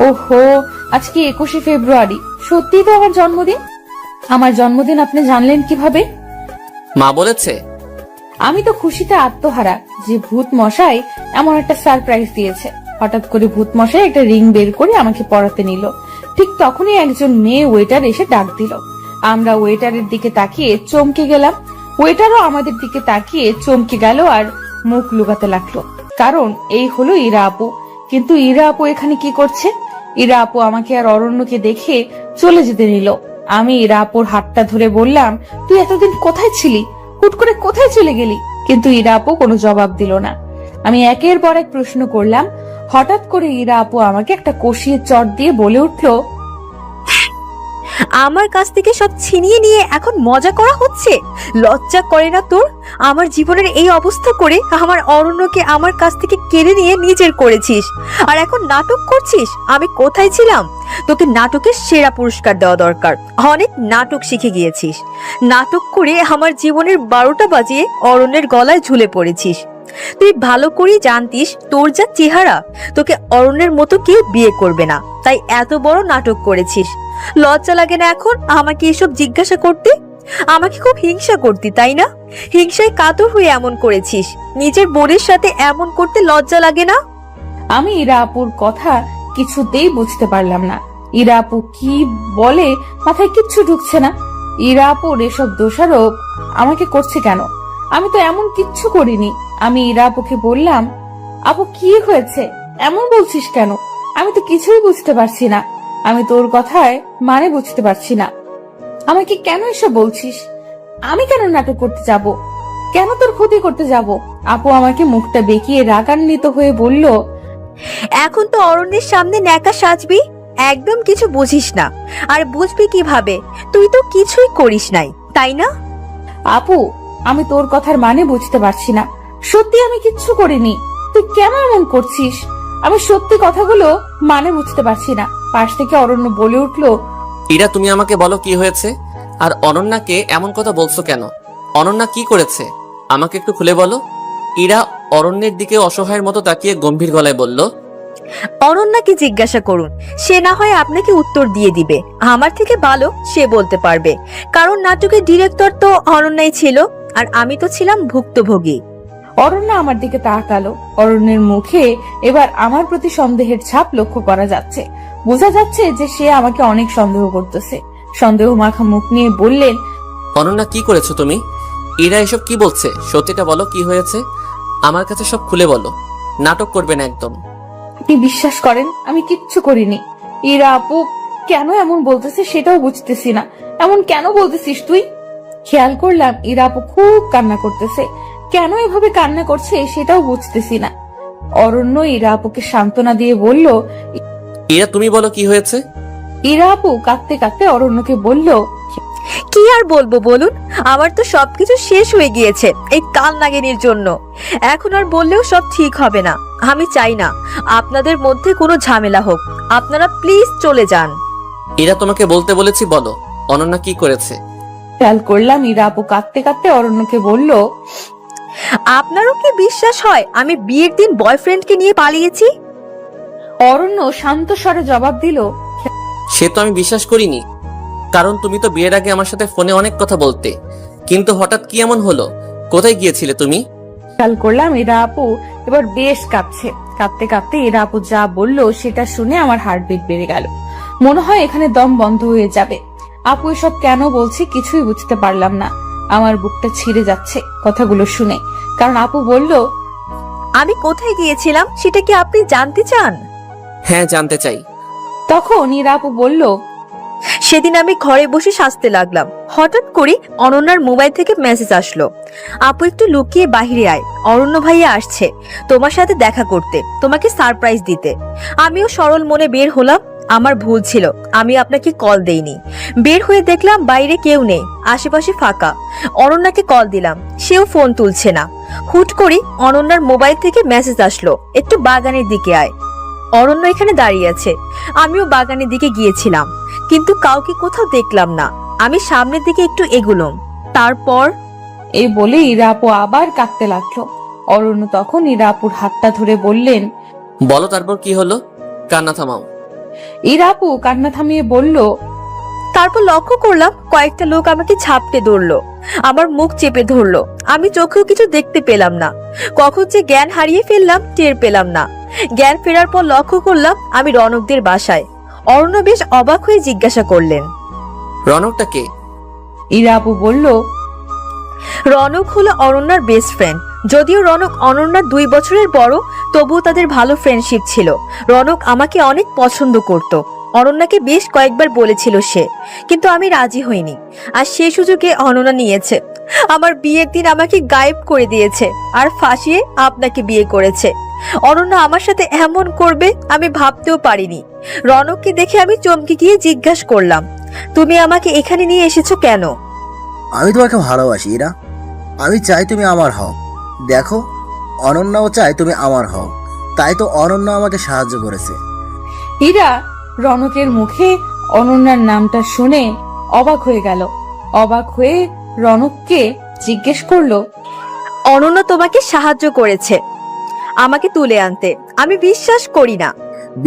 ওহো, আজকে 21শে ফেব্রুয়ারি। সত্যিই তো আমার জন্মদিন। আমার জন্মদিন আপনি জানলেন কিভাবে? মা বলেছে। আমি তো খুশিতে আত্মহারা যে ভূত মশাই এমন একটা সারপ্রাইজ দিয়েছে। হঠাৎ করে ভূত মশাই একটা রিং বের করে আমাকে পরাতে নিল। ঠিক তখনই একজন মেয়ে ওয়েটার এসে ডাক দিল। আমরা ওয়েটারের দিকে তাকিয়ে চমকে গেলাম। ওয়েটারও আমাদের দিকে তাকিয়ে চমকে গেল আর মুখ লুকাতে লাগলো। কারণ এই হলো ইরা আপু। কিন্তু ইরা আপু এখানে কি করছে? ইরা আপু আমাকে আর অরণ্যকে দেখে চলে যেতে নিল। আমি ইরা আপুর হাতটা ধরে বললাম, তুই এতদিন কোথায় ছিলি? হুট করে কোথায় চলে গেলি? কিন্তু ইরা আপু কোনো জবাব দিল না। আমি একের পর এক প্রশ্ন করলাম। হঠাৎ করে ইরা আপু আমাকে একটা কষিয়ে চট দিয়ে বলে উঠলো, আমার কাছ থেকে সব ছিনিয়ে নিয়ে এখন মজা করা হচ্ছে? লজ্জা করে না তোর? আমার জীবনের এই অবস্থা করে আমার অরণ্যকে আমার কাছ থেকে কেড়ে নিয়ে নিজের করেছিস, আর এখন নাটক করছিস। আমি কোথায় ছিলাম? তোকে নাটকের সেরা পুরস্কার দেওয়া দরকার। অনেক নাটক শিখে গিয়েছিস। নাটক করে আমার জীবনের 12টা বাজিয়ে অরণ্যের গলায় ঝুলে পড়েছিস। তুই ভালো করেই জানতিস তোর যা চেহারা, তোকে অরণ্যের মতো কেউ বিয়ে করবে না, তাই এত বড় নাটক করেছিস। লজ্জা লাগে না এখন আমাকে এসব জিজ্ঞাসা করতে? আমাকে খুব হিংসা করতি, তাই না? হিংসায় কাতর হয়ে এমন করেছিস। নিজের বোনের সাথে এমন করতে লজ্জা লাগে না? আমি ইরা আপুর কথা কিছুতেই বুঝতে পারলাম না। ইরা আপু কি বলে মাথায় কিচ্ছু ঢুকছে না। ইরা আপুর এসব দোষারোপ আমাকে করছে কেন? আমি তো এমন কিচ্ছু করিনি। আমি ইরা আপুকে বললাম, আপু কি হয়েছে, এমন বলছিস কেন? আমি তো কিছুই বুঝতে পারছি না। আমি তোর কথায় মানে বুঝতে পারছি না। আমাকে কেন এসব বলছিস? আমি কেন নাটক করতে যাব? কেন তোর ক্ষতি করতে যাব? আপু আমাকে মুখটা বেঁকিয়ে রাগান্বিত হয়ে বলল, এখন তো অরণ্যের সামনে ন্যাকা সাজবি? একদম কিছু বুঝিস না। আর বুঝবি কিভাবে? তুই তো কিছুই করিস নাই, তাই না? আপু আমি তোর কথার মানে বুঝতে পারছি না। সত্যি আমি কিচ্ছু করিনি। তুই কেন এমন করছিস? আমি সত্যি কথাগুলো মানে বুঝতে পারছি না। পাশ থেকে অরণ্য বলে উঠলো, ইরা, তুমি আমাকে বলো কি হয়েছে? আর অনন্যাকে এমন কথা বলছো কেন? অনন্যা কি করেছে আমাকে একটু খুলে বলো। ইরা অরণ্যের দিকে অসহায়ের মতো তাকিয়ে গম্ভীর গলায় বলল, অনন্যাকে জিজ্ঞাসা করুন, সে না হয় আপনাকে উত্তর দিয়ে দিবে। আমার থেকে ভালো সে বলতে পারবে, কারণ নাটকের ডিরেক্টর তো অনন্যাই ছিল, আর আমি তো ছিলাম ভুক্তভোগী। অরণ্য আমার দিকে তাকালো। অরণ্যের মুখে এবার আমার প্রতি সন্দেহের ছাপ লক্ষ্য করা যাচ্ছে। বোঝা যাচ্ছে যে সে আমাকে অনেক সন্দেহ করতেছে। সন্দেহ মাখা মুখ নিয়ে বললেন, অনন্যা কি করেছো তুমি? ইরা এসব কি বলছে? সত্যিটা বলো, কি হয়েছে? আমার কাছে সব খুলে বলো। নাটক করবে না একদম। আপনি বিশ্বাস করেন আমি কিচ্ছু করিনি। ইরা আপু কেন এমন বলতেছে সেটাও বুঝতেছি না। এমন কেন বলতেছিস তুই? খেয়াল করলাম ইরা আপু খুব কান্না করতেছে। কেন এভাবে কান্না করছে সেটাও বুঝতেছি না। অরণ্য ইরা আপুকে সান্ত্বনা দিয়ে বলল, ইরা তুমি বলো কি হয়েছে? ইরা আপু কাঁদতে কাঁদতে অরণ্যকে বলল, কি আর বলবো বলুন? আমার তো সবকিছু শেষ হয়ে গিয়েছে এই কাল নাগিনীর জন্য। এখন আর বললেও সব ঠিক হবে না। আমি চাই না আপনাদের মধ্যে কোনো ঝামেলা হোক। আপনারা প্লিজ চলে যান। ইরা তোমাকে বলতে বলেছি, বলো অনন্যা কি করেছে? খেয়াল করলাম ইরা আপু কাঁদতে কাঁদতে অরণ্যকে বলল, আপনারও কি বিশ্বাস হয় আমি বিয়ের দিন বয়ফ্রেন্ডকে নিয়ে পালিয়েছি? অরণ্য শান্ত স্বরে জবাব দিল, সে তো আমি বিশ্বাস করিনি, কারণ তুমি তো বিয়ের আগে আমার সাথে ফোনে অনেক কথা বলতে। কিন্তু হঠাৎ কি এমন হলো? কোথায় গিয়েছিলে তুমি? খেয়াল করলাম ইরা আপু এবার বেশ কাঁদছে। কাঁদতে কাঁদতে ইরা আপু যা বললো সেটা শুনে আমার হার্টবিট বেড়ে গেল। মনে হয় এখানে দম বন্ধ হয়ে যাবে। আপু এসব কেন বলছে কিছুই বুঝতে পারলাম না। আমার বুকটা ছিঁড়ে যাচ্ছে কথাগুলো শুনে। কারণ আপু বলল, আমি কোথায় গিয়েছিলাম সেটা কি আপনি জানতে চান? হ্যাঁ, জানতে চাই। তখন ইরা আপু বলল, সেদিন আমি ঘরে বসে সাজতে লাগলাম। হঠাৎ করে অনন্যার মোবাইল থেকে মেসেজ আসলো, আপু একটু লুকিয়ে বাহিরে আয়, অরণ্য ভাইয়া আসছে তোমার সাথে দেখা করতে, তোমাকে সারপ্রাইজ দিতে। আমিও সরল মনে বের হলাম। আমার ভুল ছিল, আমি আপনাকে কল দেইনি। বের হয়ে দেখলাম বাইরে কেউ নেই, আশেপাশে ফাঁকা। অনন্যাকে কল দিলাম, সেও ফোন তুলছে না। হুট করে অনন্যার মোবাইল থেকে মেসেজ আসলো, একটু বাগানের দিকে আয়। অরণ্য এখানে দাঁড়িয়ে আছে। আমিও বাগানের দিকে গিয়েছিলাম, কিন্তু কাউকে কোথাও দেখলাম না। আমি সামনের দিকে একটু এগুলাম, তারপর এই বলে ইরা আপু আবার কাঁদতে লাগলো। অরণ্য তখন ইরা আপুর হাতটা ধরে বললেন, বলো তারপর কি হলো? কান্না থামাও। ইরা আপু কান্না থামিয়ে বলল, তারপর লক্ষ্য করলাম কয়েকটা লোক আমাকে ঝাপটে ধরলো, আমার মুখ চেপে ধরলো। আমি চোখেও কিছু দেখতে পেলাম না। কখন যে জ্ঞান হারিয়ে ফেললাম টের পেলাম না। জ্ঞান ফেরার পর লক্ষ্য করলাম আমি রনকদের বাসায়। অরণ্য বেশ অবাক হয়ে জিজ্ঞাসা করলেন, রনকটা কে? ইরা আপু বলল, রনক হলো অনন্যার বেস্ট ফ্রেন্ড। যদিও রনক অনন্যার 2 বছরের বড়, তবুও তাদের ভালো ফ্রেন্ডশিপ ছিল। রনক আমাকে অনেক পছন্দ করত। অনন্যাকে বেশ কয়েকবার বলেছিল সে, কিন্তু আমি রাজি হইনি। আর সে সুযোগে অনন্যা নিয়েছে। আমার বিয়ের দিন আমাকে গায়েব করে দিয়েছে, আর ফাঁসিয়ে আপনাকে বিয়ে করেছে। অনন্যা আমার সাথে এমন করবে আমি ভাবতেও পারিনি। রনককে দেখে আমি চমকে গিয়ে জিজ্ঞাসা করলাম, তুমি আমাকে এখানে নিয়ে এসেছো কেন? আমি তোমাকে ভালোবাসি ইরা। আমি চাই তুমি আমার হও। দেখো, অনন্যাও চাই তুমি আমার হও। তাই তো অনন্যা আমাকে সাহায্য করেছে। ইরা রনকের মুখে অনন্যার নামটা শুনে অবাক হয়ে গেল। অবাক হয়ে রনককে জিজ্ঞেস করলো, অনন্যা তোমাকে সাহায্য করেছে আমাকে তুলে আনতে? আমি বিশ্বাস করি না।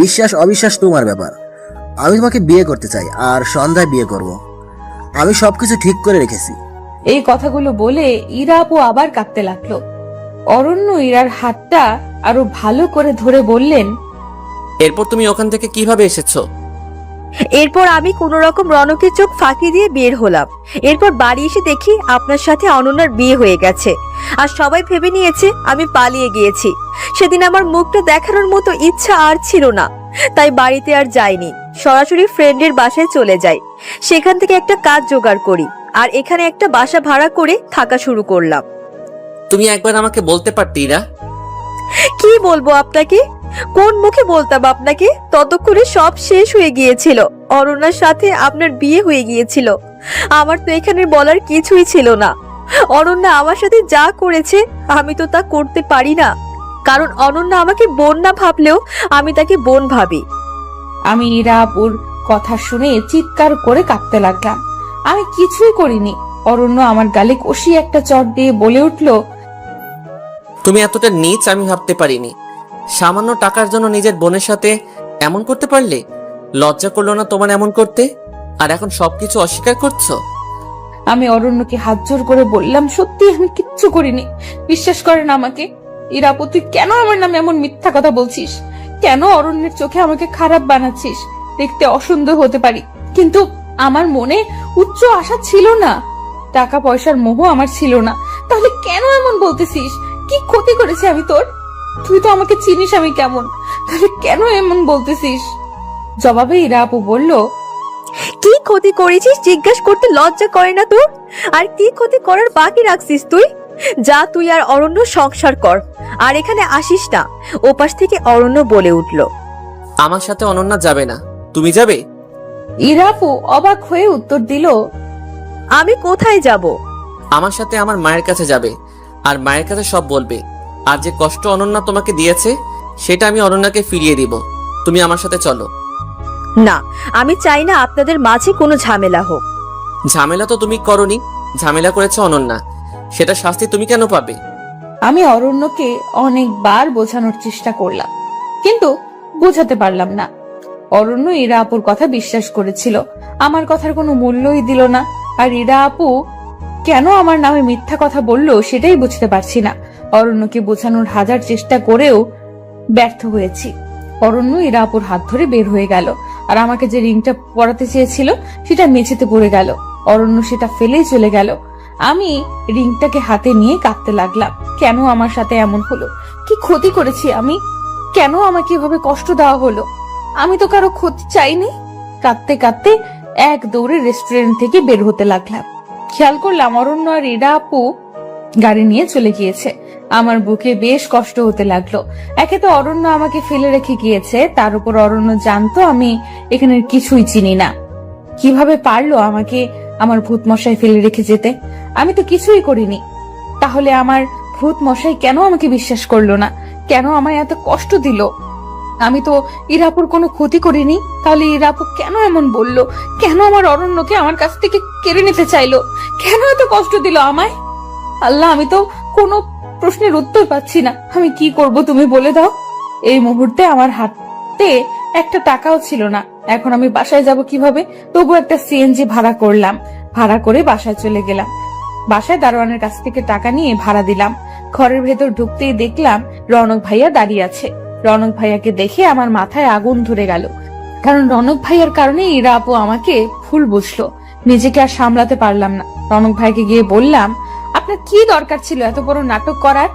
বিশ্বাস অবিশ্বাস তোমার ব্যাপার। আমি তোমাকে বিয়ে করতে চাই, আর সন্ধ্যায় বিয়ে করব। আমি সবকিছু ঠিক করে রেখেছি। এই কথাগুলো বলে ইরা আপু আবার কাঁদতে লাগলো। অরণ্য ইরার হাতটা আরো ভালো করে ধরে বললেন, এরপর তুমি ওখান থেকে কিভাবে এসেছো? এরপর আমি কোনো রকম রনকের চোখ ফাঁকি দিয়ে বের হলাম। এরপর বাড়ি এসে দেখি আপনার সাথে অনন্যার বিয়ে হয়ে গেছে, আর সবাই ভেবে নিয়েছে আমি পালিয়ে গিয়েছি। সেদিন আমার মুখটা দেখানোর মতো ইচ্ছা আর ছিল না, তাই বাড়িতে আর যাইনি। সরাসরি ফ্রেন্ডের বাসায় চলে যাই। সেখান থেকে একটা কাজ জোগাড় করি, আর এখানে একটা বাসা ভাড়া করে থাকা শুরু করলাম। তুমি একবার আমাকে বলতে পারতে ইরা। কি বলবো আপনাকে? কোন মুখে বলতাম আপনাকে? ততক্ষণে সব শেষ হয়ে গিয়েছিল। অরণ্যার সাথে আপনার বিয়ে হয়ে গিয়েছিল। আমার তো এখানে বলার কিছুই ছিল না। অনন্যা আমার সাথে যা করেছে আমি তো তা করতে পারি না, কারণ অনন্যা আমাকে বোন না ভাবলেও আমি তাকে বোন ভাবি। আমি ইরা আপুর কথা শুনে চিৎকার করে কাঁদতে লাগলাম। আমি কিছুই করিনি। অরণ্য আমার গালে কষিয়ে একটা চট দিয়ে বলে উঠল, তুমি এতটা নীচ আমি ভাবতে পারিনি। সামান্য টাকার জন্য নিজের বোনের সাথে এমন করতে পারলে? লজ্জা করলো না তোমার এমন করতে? আর এখন সবকিছু অস্বীকার করছো? আমি অরণ্যকে হাত জোর করে বললাম, সত্যি আমি কিচ্ছু করিনি, বিশ্বাস করেন আমাকে। ইরা আপু, তুই কেন আমার নামে এমন মিথ্যা কথা বলছিস? কেন অরণ্যের চোখে আমাকে খারাপ বানাচ্ছিস? দেখতে অসুন্দর হতে পারি, কিন্তু আমার মনে উচ্চ আশা ছিল না, টাকা পয়সার মোহ আমার ছিল না। তাহলে কেন এমন বলতেছিস? কি ক্ষতি করেছি আমি তোর? তুই তো আমাকে চিনিস আমি কেমন, তাহলে কেন এমন বলতেছিস? জবাবে ইরা আপু বলল, কি ক্ষতি করেছিস জিজ্ঞাসা করতে লজ্জা করে না তোর? আর কি ক্ষতি করার বাকি রাখছিস তুই? যা, তুই আর অরণ্য সংসার কর, আর এখানে আসিস না। ওপাশ থেকে অরণ্য বলে উঠল, আমার সাথে অনন্যা যাবে না, তুমি যাবে? ইরা আপু অবাক হয়ে উত্তর দিল, আমি কোথায় যাব? আমার সাথে আমার মায়ের কাছে যাবে, আর মায়ের কাছে সব বলবে। আর যে কষ্ট অনন্যা তোমাকে দিয়েছে সেটা আমি অনন্যাকে ফিরিয়ে দিব। তুমি আমার সাথে চলো। না, আমি চাই না আপনাদের মাঝে কোনো ঝামেলা হোক। ঝামেলা তো তুমি করনি, ঝামেলা করেছে অনন্যা। সেটা শাস্তি তুমি কেন পাবে? আমি অরণ্যকে অনেকবার বোঝানোর চেষ্টা করলাম, কিন্তু বোঝাতে পারলাম না। অরণ্য ইরা আপুর কথা বিশ্বাস করেছিল, আমার কথার কোনো মূল্যই দিল না। আর ইরা আপু কেন আমার নামে মিথ্যা কথা বলল সেটাই বুঝতে পারছি না। অরণ্যকে বোঝানোর হাজার চেষ্টা করেও ব্যর্থ হয়েছি। অরণ্য ইরা আপুর হাত ধরে বের হয়ে গেল, আর আমাকে যে রিংটা পরাতে চেয়েছিল সেটা মেঝেতে পড়ে গেল। অরণ্য সেটা ফেলেই চলে গেল। আমি রিংটাকে হাতে নিয়ে কাঁদতে লাগলাম। কেন আমার সাথে এমন হলো? কি ক্ষতি করেছি আমি? কেন আমাকে এভাবে কষ্ট দেওয়া হলো? আমি তো কারো ক্ষতি চাইনি। কাঁদতে কাঁদতে এক দৌড়ে রেস্টুরেন্ট থেকে বের হতে লাগলাম। খেয়াল করলাম অরণ্য আর ইরা আপু গাড়ি নিয়ে চলে গিয়েছে। আমার বুকে বেশ কষ্ট হতে লাগলো। একে তো অরণ্য আমাকে ফেলে রেখে গিয়েছে, তার উপর অরণ্য জানতো আমি এখানের কিছুই চিনি না। কিভাবে পারলো আমাকে আমার ভূত মশাই ফেলে রেখে যেতে? আমি তো কিছুই করিনি। তাহলে আমার ভূত মশাই কেন আমাকে বিশ্বাস করলো না? কেন আমায় এত কষ্ট দিল? আমি তো ইরাপুর কোনো ক্ষতি করিনি, তাহলে ইরাপু কেন এমন বলল? কেন আমার অরণ্যকে আমার কাছ থেকে কেড়ে নিতে চাইলো? কেন এত কষ্ট দিল আমায়? আল্লাহ, আমি তো কোনো প্রশ্নের উত্তর পাচ্ছি না। আমি কি করব তুমি বলে দাও। এই মুহূর্তে আমার হাতে একটা টাকাও ছিল না। এখন আমি বাসায় যাব কিভাবে? তবু একটা সিএনজি ভাড়া করলাম, ভাড়া করে বাসায় চলে গেলাম। বাসায় দারোয়ানের কাছ থেকে টাকা নিয়ে ভাড়া দিলাম। ঘরের ভেতর ঢুকতেই দেখলাম রনক ভাইয়া দাঁড়িয়ে আছে। রনক ভাইয়াকে দেখে আমার মাথায় আগুন ধরে গেল, কারণ রনক ভাইয়ার কারণে ইরা আপু আমাকে ভুল বুঝলো। নিজেকে আর সামলাতে পারলাম না। রনক ভাইকে গিয়ে বললাম, আপনার কি দরকার ছিল এত বড় নাটক করার?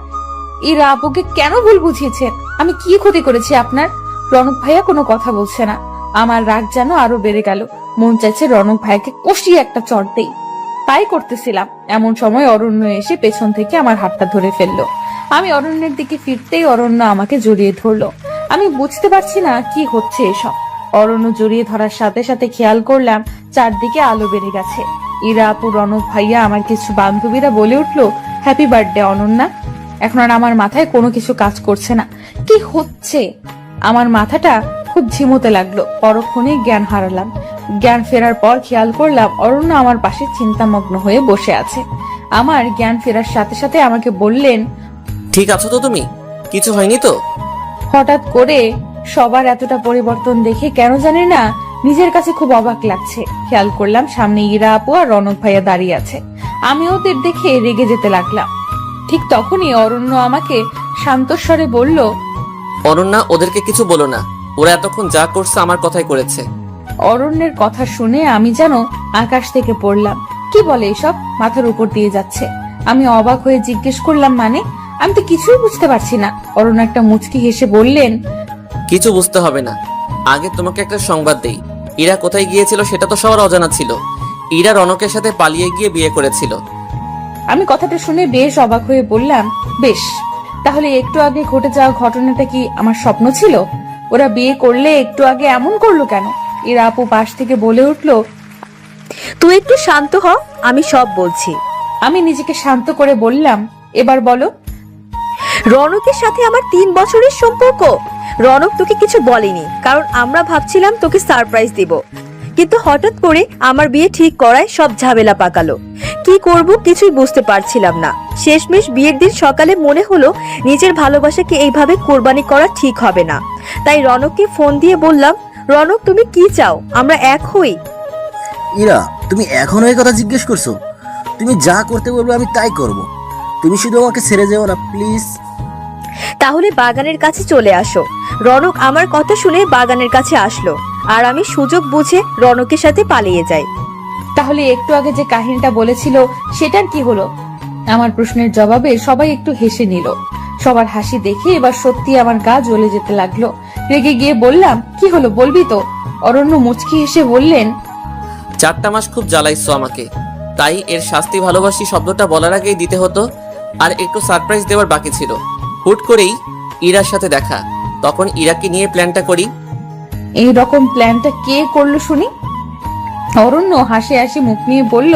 ইরা আপুকে কেন ভুল বুঝিয়েছেন? আমি কি ক্ষতি করেছি আপনার? রনক ভাইয়া কোনো কথা বলছে না। আমার রাগ যেন আরো বেড়ে গেল। মন চাইছে রনক ভাইয়াকে কষিয়ে একটা চড় দেই। তাই করতেছিলাম, এমন সময় অরণ্য এসে পেছন থেকে আমার হাতটা ধরে ফেললো। আমি অরণ্যের দিকে ফিরতেই অরণ্য আমাকে জড়িয়ে ধরলো। আমি বুঝতে পারছি না কি হচ্ছে এসব। অরণ্য জড়িয়ে ধরার সাথে সাথে খেয়াল করলাম চারদিকে আলো বেড়ে গেছে। ইরা আপু, রনক ভাইয়া, আমার কিছু বান্ধবীরা বলে উঠলো, হ্যাপি বার্থডে অনন্যা। এখন আর আমার মাথায় কোনো কিছু কাজ করছে না। কি হচ্ছে? আমার মাথাটা খুব ঝিমোতে লাগলো। পরক্ষণে জ্ঞান হারালাম। জ্ঞান ফেরার পর খেয়াল করলাম অরণ্য আমার পাশে চিন্তামগ্ন হয়ে বসে আছে। আমার জ্ঞান ফেরার সাথে সাথে আমাকে বললেন, ঠিক আছো তো তুমি? কিছু হয়নি তো? হঠাৎ করে সবার এতটা পরিবর্তন দেখে কেন জানি না নিজের কাছে খুব অবাক লাগছে। খেয়াল করলাম সামনে ইরা আপু আর রনক ভাইয়া দাঁড়িয়ে আছে। আমি ওদের দেখে রেগে যেতে লাগলাম। ঠিক তখনই অরণ্য আমাকে শান্তস্বরে বলল, অনন্যা, ওদেরকে কিছু বলো না। ওরা এতক্ষণ যা করছে আমার কথাই করেছে। অরণ্যের কথা শুনে আমি যেন আকাশ থেকে পড়লাম। কি বলে এসব? মাথার উপর দিয়ে যাচ্ছে। আমি অবাক হয়ে জিজ্ঞেস করলাম, মানে? আমি তো কিছুই বুঝতে পারছি না। অরণ্য একটা মুচকি হেসে বললেন, কিছু বুঝতে হবে না। আগে তোমাকে একটা সংবাদ দেই। ইরা কোথায় গিয়েছিল সেটা তো সবার অজানা ছিল। ইরা রনকের সাথে পালিয়ে গিয়ে বিয়ে করেছিল। আমি কথাটা শুনে বেশ অবাক হয়ে বললাম, বেশ, তাহলে একটু আগে ঘটে যাওয়া ঘটনাটা কি আমার স্বপ্ন ছিল? ওরা বিয়ে করলে একটু আগে এমন করলো কেন? ইরা আপু পাশ থেকে বলে উঠলো, তুই একটু শান্ত হ, আমি সব বলছি। আমি নিজেকে শান্ত করে বললাম, এবার বলো। রনকের সাথে আমার 3 বছরের সম্পর্ক। রনক তোকে কিছু বলেনি, কারণ আমরা ভাবছিলাম তোকে সারপ্রাইজ দিব, কিন্তু হঠাৎ করে আমার বিয়ে ঠিক করায় সব ঝামেলা পাকালো। কি করব কিছুই বুঝতে পারছিলাম না। শেষমেশ বিয়ের দিন সকালে মনে হলো নিজের ভালোবাসাকে এইভাবে কোরবানি করা ঠিক হবে না। তাই রনককে ফোন দিয়ে বললাম, রনক তুমি কি চাও, আমরা এক হই। ইরা, তুমি এখনো এই কথা জিজ্ঞেস করছো? তুমি যা করতে বলবে আমি তাই করব। তুমি শুধু আমাকে ছেড়ে যেও না প্লিজ। তাহলে বাগানের কাছে চলে আসো। রনক আমার কথা শুনে বাগানের কাছে আসলো, আর আমি সুযোগ বুঝে রনকের সাথে পালিয়ে যাই। তাহলে একটু আগে যে কাহিনীটা বলেছিল সেটার কি হলো? আমার প্রশ্নের জবাবে সবাই একটু হেসে নিল। সবার হাসি দেখে এবার সত্যি আমার গা জ্বলে যেতে লাগলো। রেগে গিয়ে বললাম, কি হলো বলবি তো? অরণ্য মুচকি হেসে বললেন, 4টা মাস খুব জ্বালাইছো আমাকে, তাই এর শাস্তি ভালোবাসি শব্দটা বলার আগেই দিতে হতো। আর একটু সারপ্রাইজ দেওয়ার বাকি ছিল। হুট করেই ইরার সাথে দেখা, তখন ইরাকে নিয়ে প্ল্যানটা করি। এই রকম প্ল্যানটা কে করলো শুনি? অরণ্য হাসি হাসি মুখ নিয়ে বলল,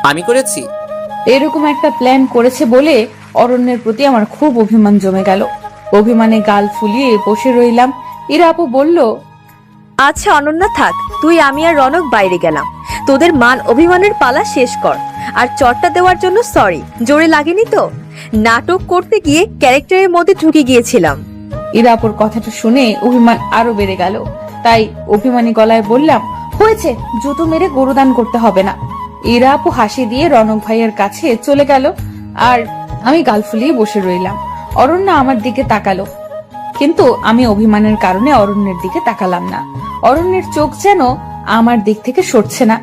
আমি করেছি। এরকম একটা প্ল্যান করেছে বলে অরণ্যের প্রতি আমার খুব অভিমান জমে গেল। অভিমানে গাল ফুলিয়ে বসে রইলাম। ইরা আপু বলল, আচ্ছা অনন্যা থাক, তুই আমি আর রনক বাইরে গেলাম। তোদের মান অভিমানের পালা শেষ কর। আর চটটা দেওয়ার জন্য সরি, জোরে লাগেনি তো? নাটক করতে গিয়ে ক্যারেক্টারের মধ্যে ঢুকে গিয়েছিলাম। ইরা আপুর কথাটা শুনে অভিমান আরো বেড়ে গেল। তাই অভিমানী গলায় বললাম, হয়েছে, জুতো মেরে গরুদান করতে হবে না। ইরা আপু হাসি দিয়ে রনক ভাইয়ের কাছে চলে গেল, আর আমি গাল ফুলিয়ে বসে রইলাম। অরণ্য আমার দিকে তাকালো, কিন্তু আমি অভিমানের কারণে অরণ্যের দিকে তাকালাম না। অরণ্যের চোখ যেন আমার দিক থেকে সরছে না।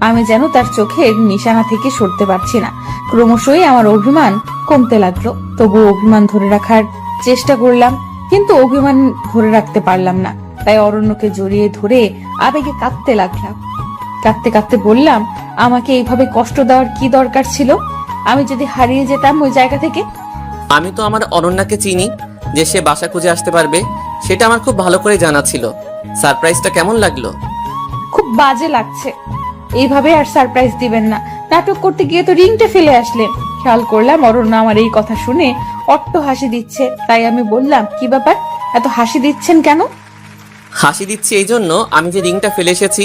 আমি যেন তার চোখের নিশানা থেকে সরতে পারছি না। ক্রমশই আমার অভিমান কমতে লাগলো। তবু অভিমান ধরে রাখার চেষ্টা করলাম, কিন্তু অভিমান ধরে রাখতে পারলাম না। তাই অরণ্যকে জড়িয়ে ধরে আবেগে কাঁদতে লাগলাম। কাঁদতে কাঁদতে বললাম, আমাকে এইভাবে কষ্ট দেওয়ার কি দরকার ছিল? আমি যদি হারিয়ে যেতাম ওই জায়গা থেকে? আমি তো আমার অনন্যাকে চিনি, যে সে বাসা খুঁজে আসতে পারবে, সেটা আমার খুব ভালো করে জানা ছিল। সারপ্রাইজটা কেমন লাগলো? খুব বাজে লাগছে। এইভাবে আর সারপ্রাইজ দিবেন না। নাটক করতে গিয়ে তো রিংটা ফেলে আসলেন। খেয়াল করলাম অরণ্য আমার এই কথা শুনে অট্ট হাসি দিচ্ছে। তাই আমি বললাম, কি ব্যাপার, এত হাসি দিচ্ছেন কেন? হাসি দিচ্ছি এই জন্য, আমি যে রিংটা ফেলে এসেছি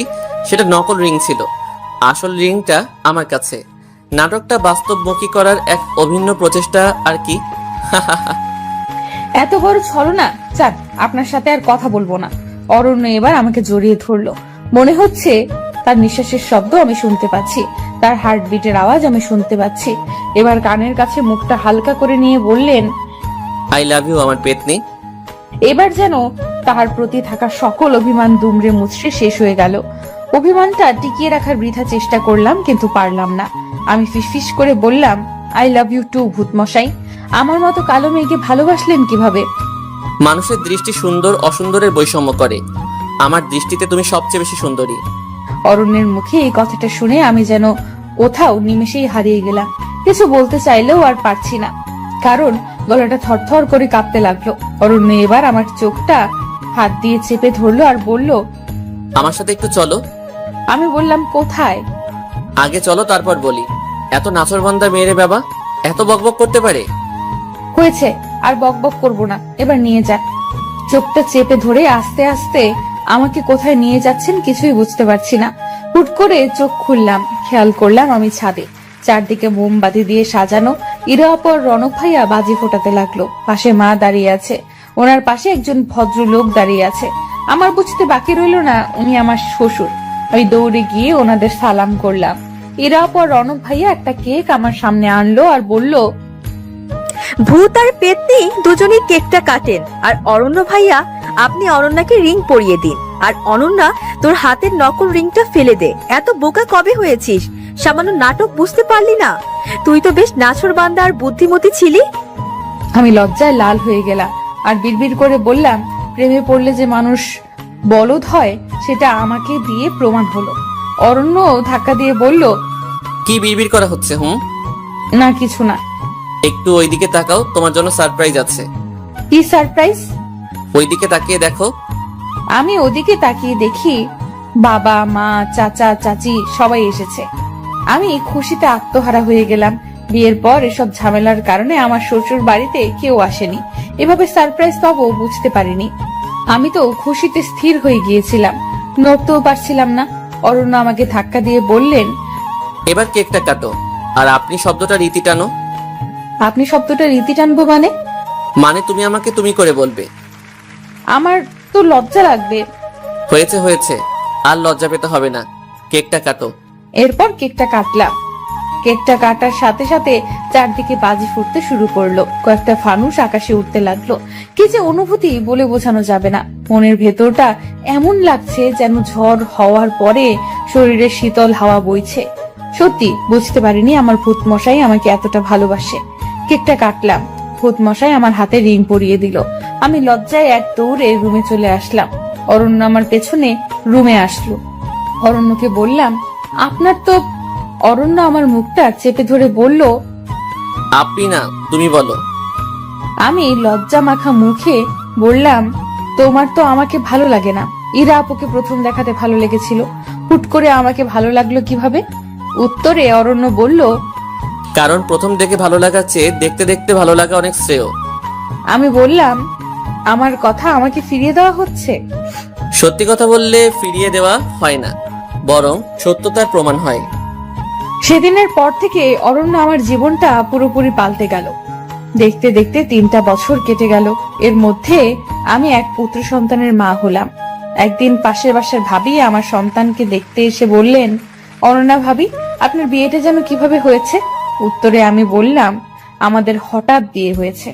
সেটা নকল রিং ছিল। আসল রিংটা আমার কাছে। নাটকটা বাস্তবমুখী করার এক অভিন্ন প্রচেষ্টা আর কি। এত বড় ছলনা! যাক, আপনার সাথে আর কথা বলবো না। অরণ্য এবার আমাকে জড়িয়ে ধরলো। মনে হচ্ছে তার নিঃশ্বাসের শব্দ আমি শুনতে পাচ্ছি, তার হার্টবিটের আওয়াজ আমি শুনতে পাচ্ছি। এবার কানের কাছে মুখটা হালকা করে নিয়ে বললেন, আই লাভ ইউ আমার পেতনি। এবার যেন তাহার প্রতি থাকা সকল অভিমান দুমড়ে মুচড়ে শেষ হয়ে গেল। অভিমানটা টিকিয়ে রাখার বৃথা চেষ্টা করলাম, কিন্তু পারলাম না। আমি ফিসফিস করে বললাম, আই লাভ ইউ টু ভূতমশাই। আমার মতো কালো মেয়েকে ভালোবাসলেন কিভাবে? মানুষের দৃষ্টি সুন্দর অসুন্দরের বৈষম্য করে। আমার দৃষ্টিতে তুমি সবচেয়ে বেশি সুন্দরী। অরণ্যের মুখে এই কথাটা শুনে আমি যেন কোথাও নিমেষেই হারিয়ে গেলাম। কিছু বলতে চাইলেও আর পারছি না, কারণ গলাটা থরথর করে কাঁপতে লাগলো। অরণ্য এবার আমার চোখটা হাত দিয়ে চেপে ধরলো আর বলল, আমার সাথে একটু চলো। আমি বললাম কোথায়? আগে চলো তারপর বলি। এত নাচরবান্দা মেয়েরে বাবা এত বকবক করতে পারে? হয়েছে, আর বকবক করবো না, এবার নিয়ে যান। চোখটা চেপে ধরে আস্তে আস্তে আমাকে কোথায় নিয়ে যাচ্ছেন কিছুই বুঝতে পারছি না। হুট করে চোখ খুললাম, খেয়াল করলাম আমি ছাদে, চারদিকে মোমবাতি দিয়ে সাজানো। ইরা অপর রনক ভাইয়া বাজি ফোটাতে লাগলো। পাশে মা দাঁড়িয়ে আছে, ওনার পাশে একজন ভদ্রলোক দাঁড়িয়ে আছে। আমার বুঝতে বাকি রইল না উনি আমার শ্বশুর। আমি দৌড়ে গিয়ে ওনাদের সালাম করলাম। ইরা অপর রনক ভাইয়া একটা কেক আমার সামনে আনলো আর বলল, ভূত আর পেতনি দুজনেই কেকটা কাটেন, আর অরণ্য ভাইয়া আপনি অনন্যাকে রিং পরিয়ে দিন, আর অনন্যা তোর হাতের নকল রিংটা ফেলে দে। এত বোকা কবে হয়েছিস? সামান্য নাটক বুঝতে পারলি না? তুই তো বেশ নাছোড়বান্দা আর বুদ্ধিমতী ছিলি। আমি লজ্জায় লাল হয়ে গেলাম আর বিড়বিড় করে বললাম, প্রেমে পড়লে যে মানুষ বলদ হয় সেটা আমাকে দিয়ে প্রমাণ হলো। অরণ্য ধাক্কা দিয়ে বলল, কি বিড়বিড় করা হচ্ছে? না কিছু না। একটু ওইদিকে তাকাও, তোমার জন্য সারপ্রাইজ আছে। কি সারপ্রাইজ? ওইদিকে তাকিয়ে দেখো। আমি ওদিকে তাকিয়ে দেখি বাবা, মা, চাচা, চাচি সবাই এসেছে। আমি খুশিতে আত্মহারা হয়ে গেলাম। বিয়ের পর এসব ঝামেলার কারণে আমার শ্বশুর বাড়িতে কেউ আসেনি, এভাবে সারপ্রাইজ পাবো বুঝতে পারিনি। আমি তো খুশিতে স্থির হয়ে গিয়েছিলাম, নড়তেও পারছিলাম না। অরণ্য আমাকে ধাক্কা দিয়ে বললেন, এবার কেকটা কাটো, আর আপনি শব্দটা রীতি টানো। আপনি শব্দটা রীতি টানবো মানে? মানে তুমি আমাকে তুমি করে বলবে। আমার তো লজ্জা লাগবে। হয়েছে হয়েছে, আর লজ্জা পেতে হবে না, কেকটা কাটো। এরপর কেকটা কাটলাম। কেকটা কাটার সাথে সাথে চারদিকে বাজি ফুটতে শুরু করলো, কয়েকটা ফানুস আকাশে উঠতে লাগলো। কি যে অনুভূতি বলে বোঝানো যাবে না। মনের ভেতরটা এমন লাগছে যেন ঝড় হওয়ার পরে শরীরে শীতল হাওয়া বইছে। সত্যি বুঝতে পারিনি আমার ভূত মশাই আমাকে এতটা ভালোবাসে। কেকটা কাটলাম, ভূত মশাই আমার হাতে রিং পরিয়ে দিল। আমি লজ্জায় এক দৌড়ে রুমে চলে আসলাম। অরণ্য আমার পেছনে রুমে আসলো। অরণ্যকে বললাম, আপনার তো। অরণ্য আমার মুখটা চেপে ধরে বলল, আপনি না, তুমি বলো। আমি লজ্জা মাখা মুখে বললাম, তোমার তো আমাকে ভালো লাগে না। ইরা আপুকে প্রথম দেখাতে ভালো লেগেছিল, হুট করে আমাকে ভালো লাগলো কিভাবে? উত্তরে অরণ্য বলল, কারণ প্রথম দেখে ভালো লাগার চেয়ে দেখতে দেখতে ভালো লাগা অনেক শ্রেয়। আমি বললাম, আমার কথা আমাকে ফিরিয়ে দেওয়া হচ্ছে? সত্যি কথা বললে ফিরিয়ে দেওয়া হয় না, বরং সত্যতার প্রমাণ হয়। সেদিনের পর থেকে অরণ্য আমার জীবনটা পুরোপুরি পাল্টে গেল। দেখতে দেখতে 3টা বছর কেটে গেল। এর মধ্যে আমি এক পুত্র সন্তানের মা হলাম। একদিন পাশের বাসার ভাবি আমার সন্তানকে দেখতে এসে বললেন, অনন্যা ভাবি, আপনার বিয়েটা যেন কিভাবে হয়েছে? উত্তরে আমি বললাম, আমাদের হঠাৎ বিয়ে হয়েছে।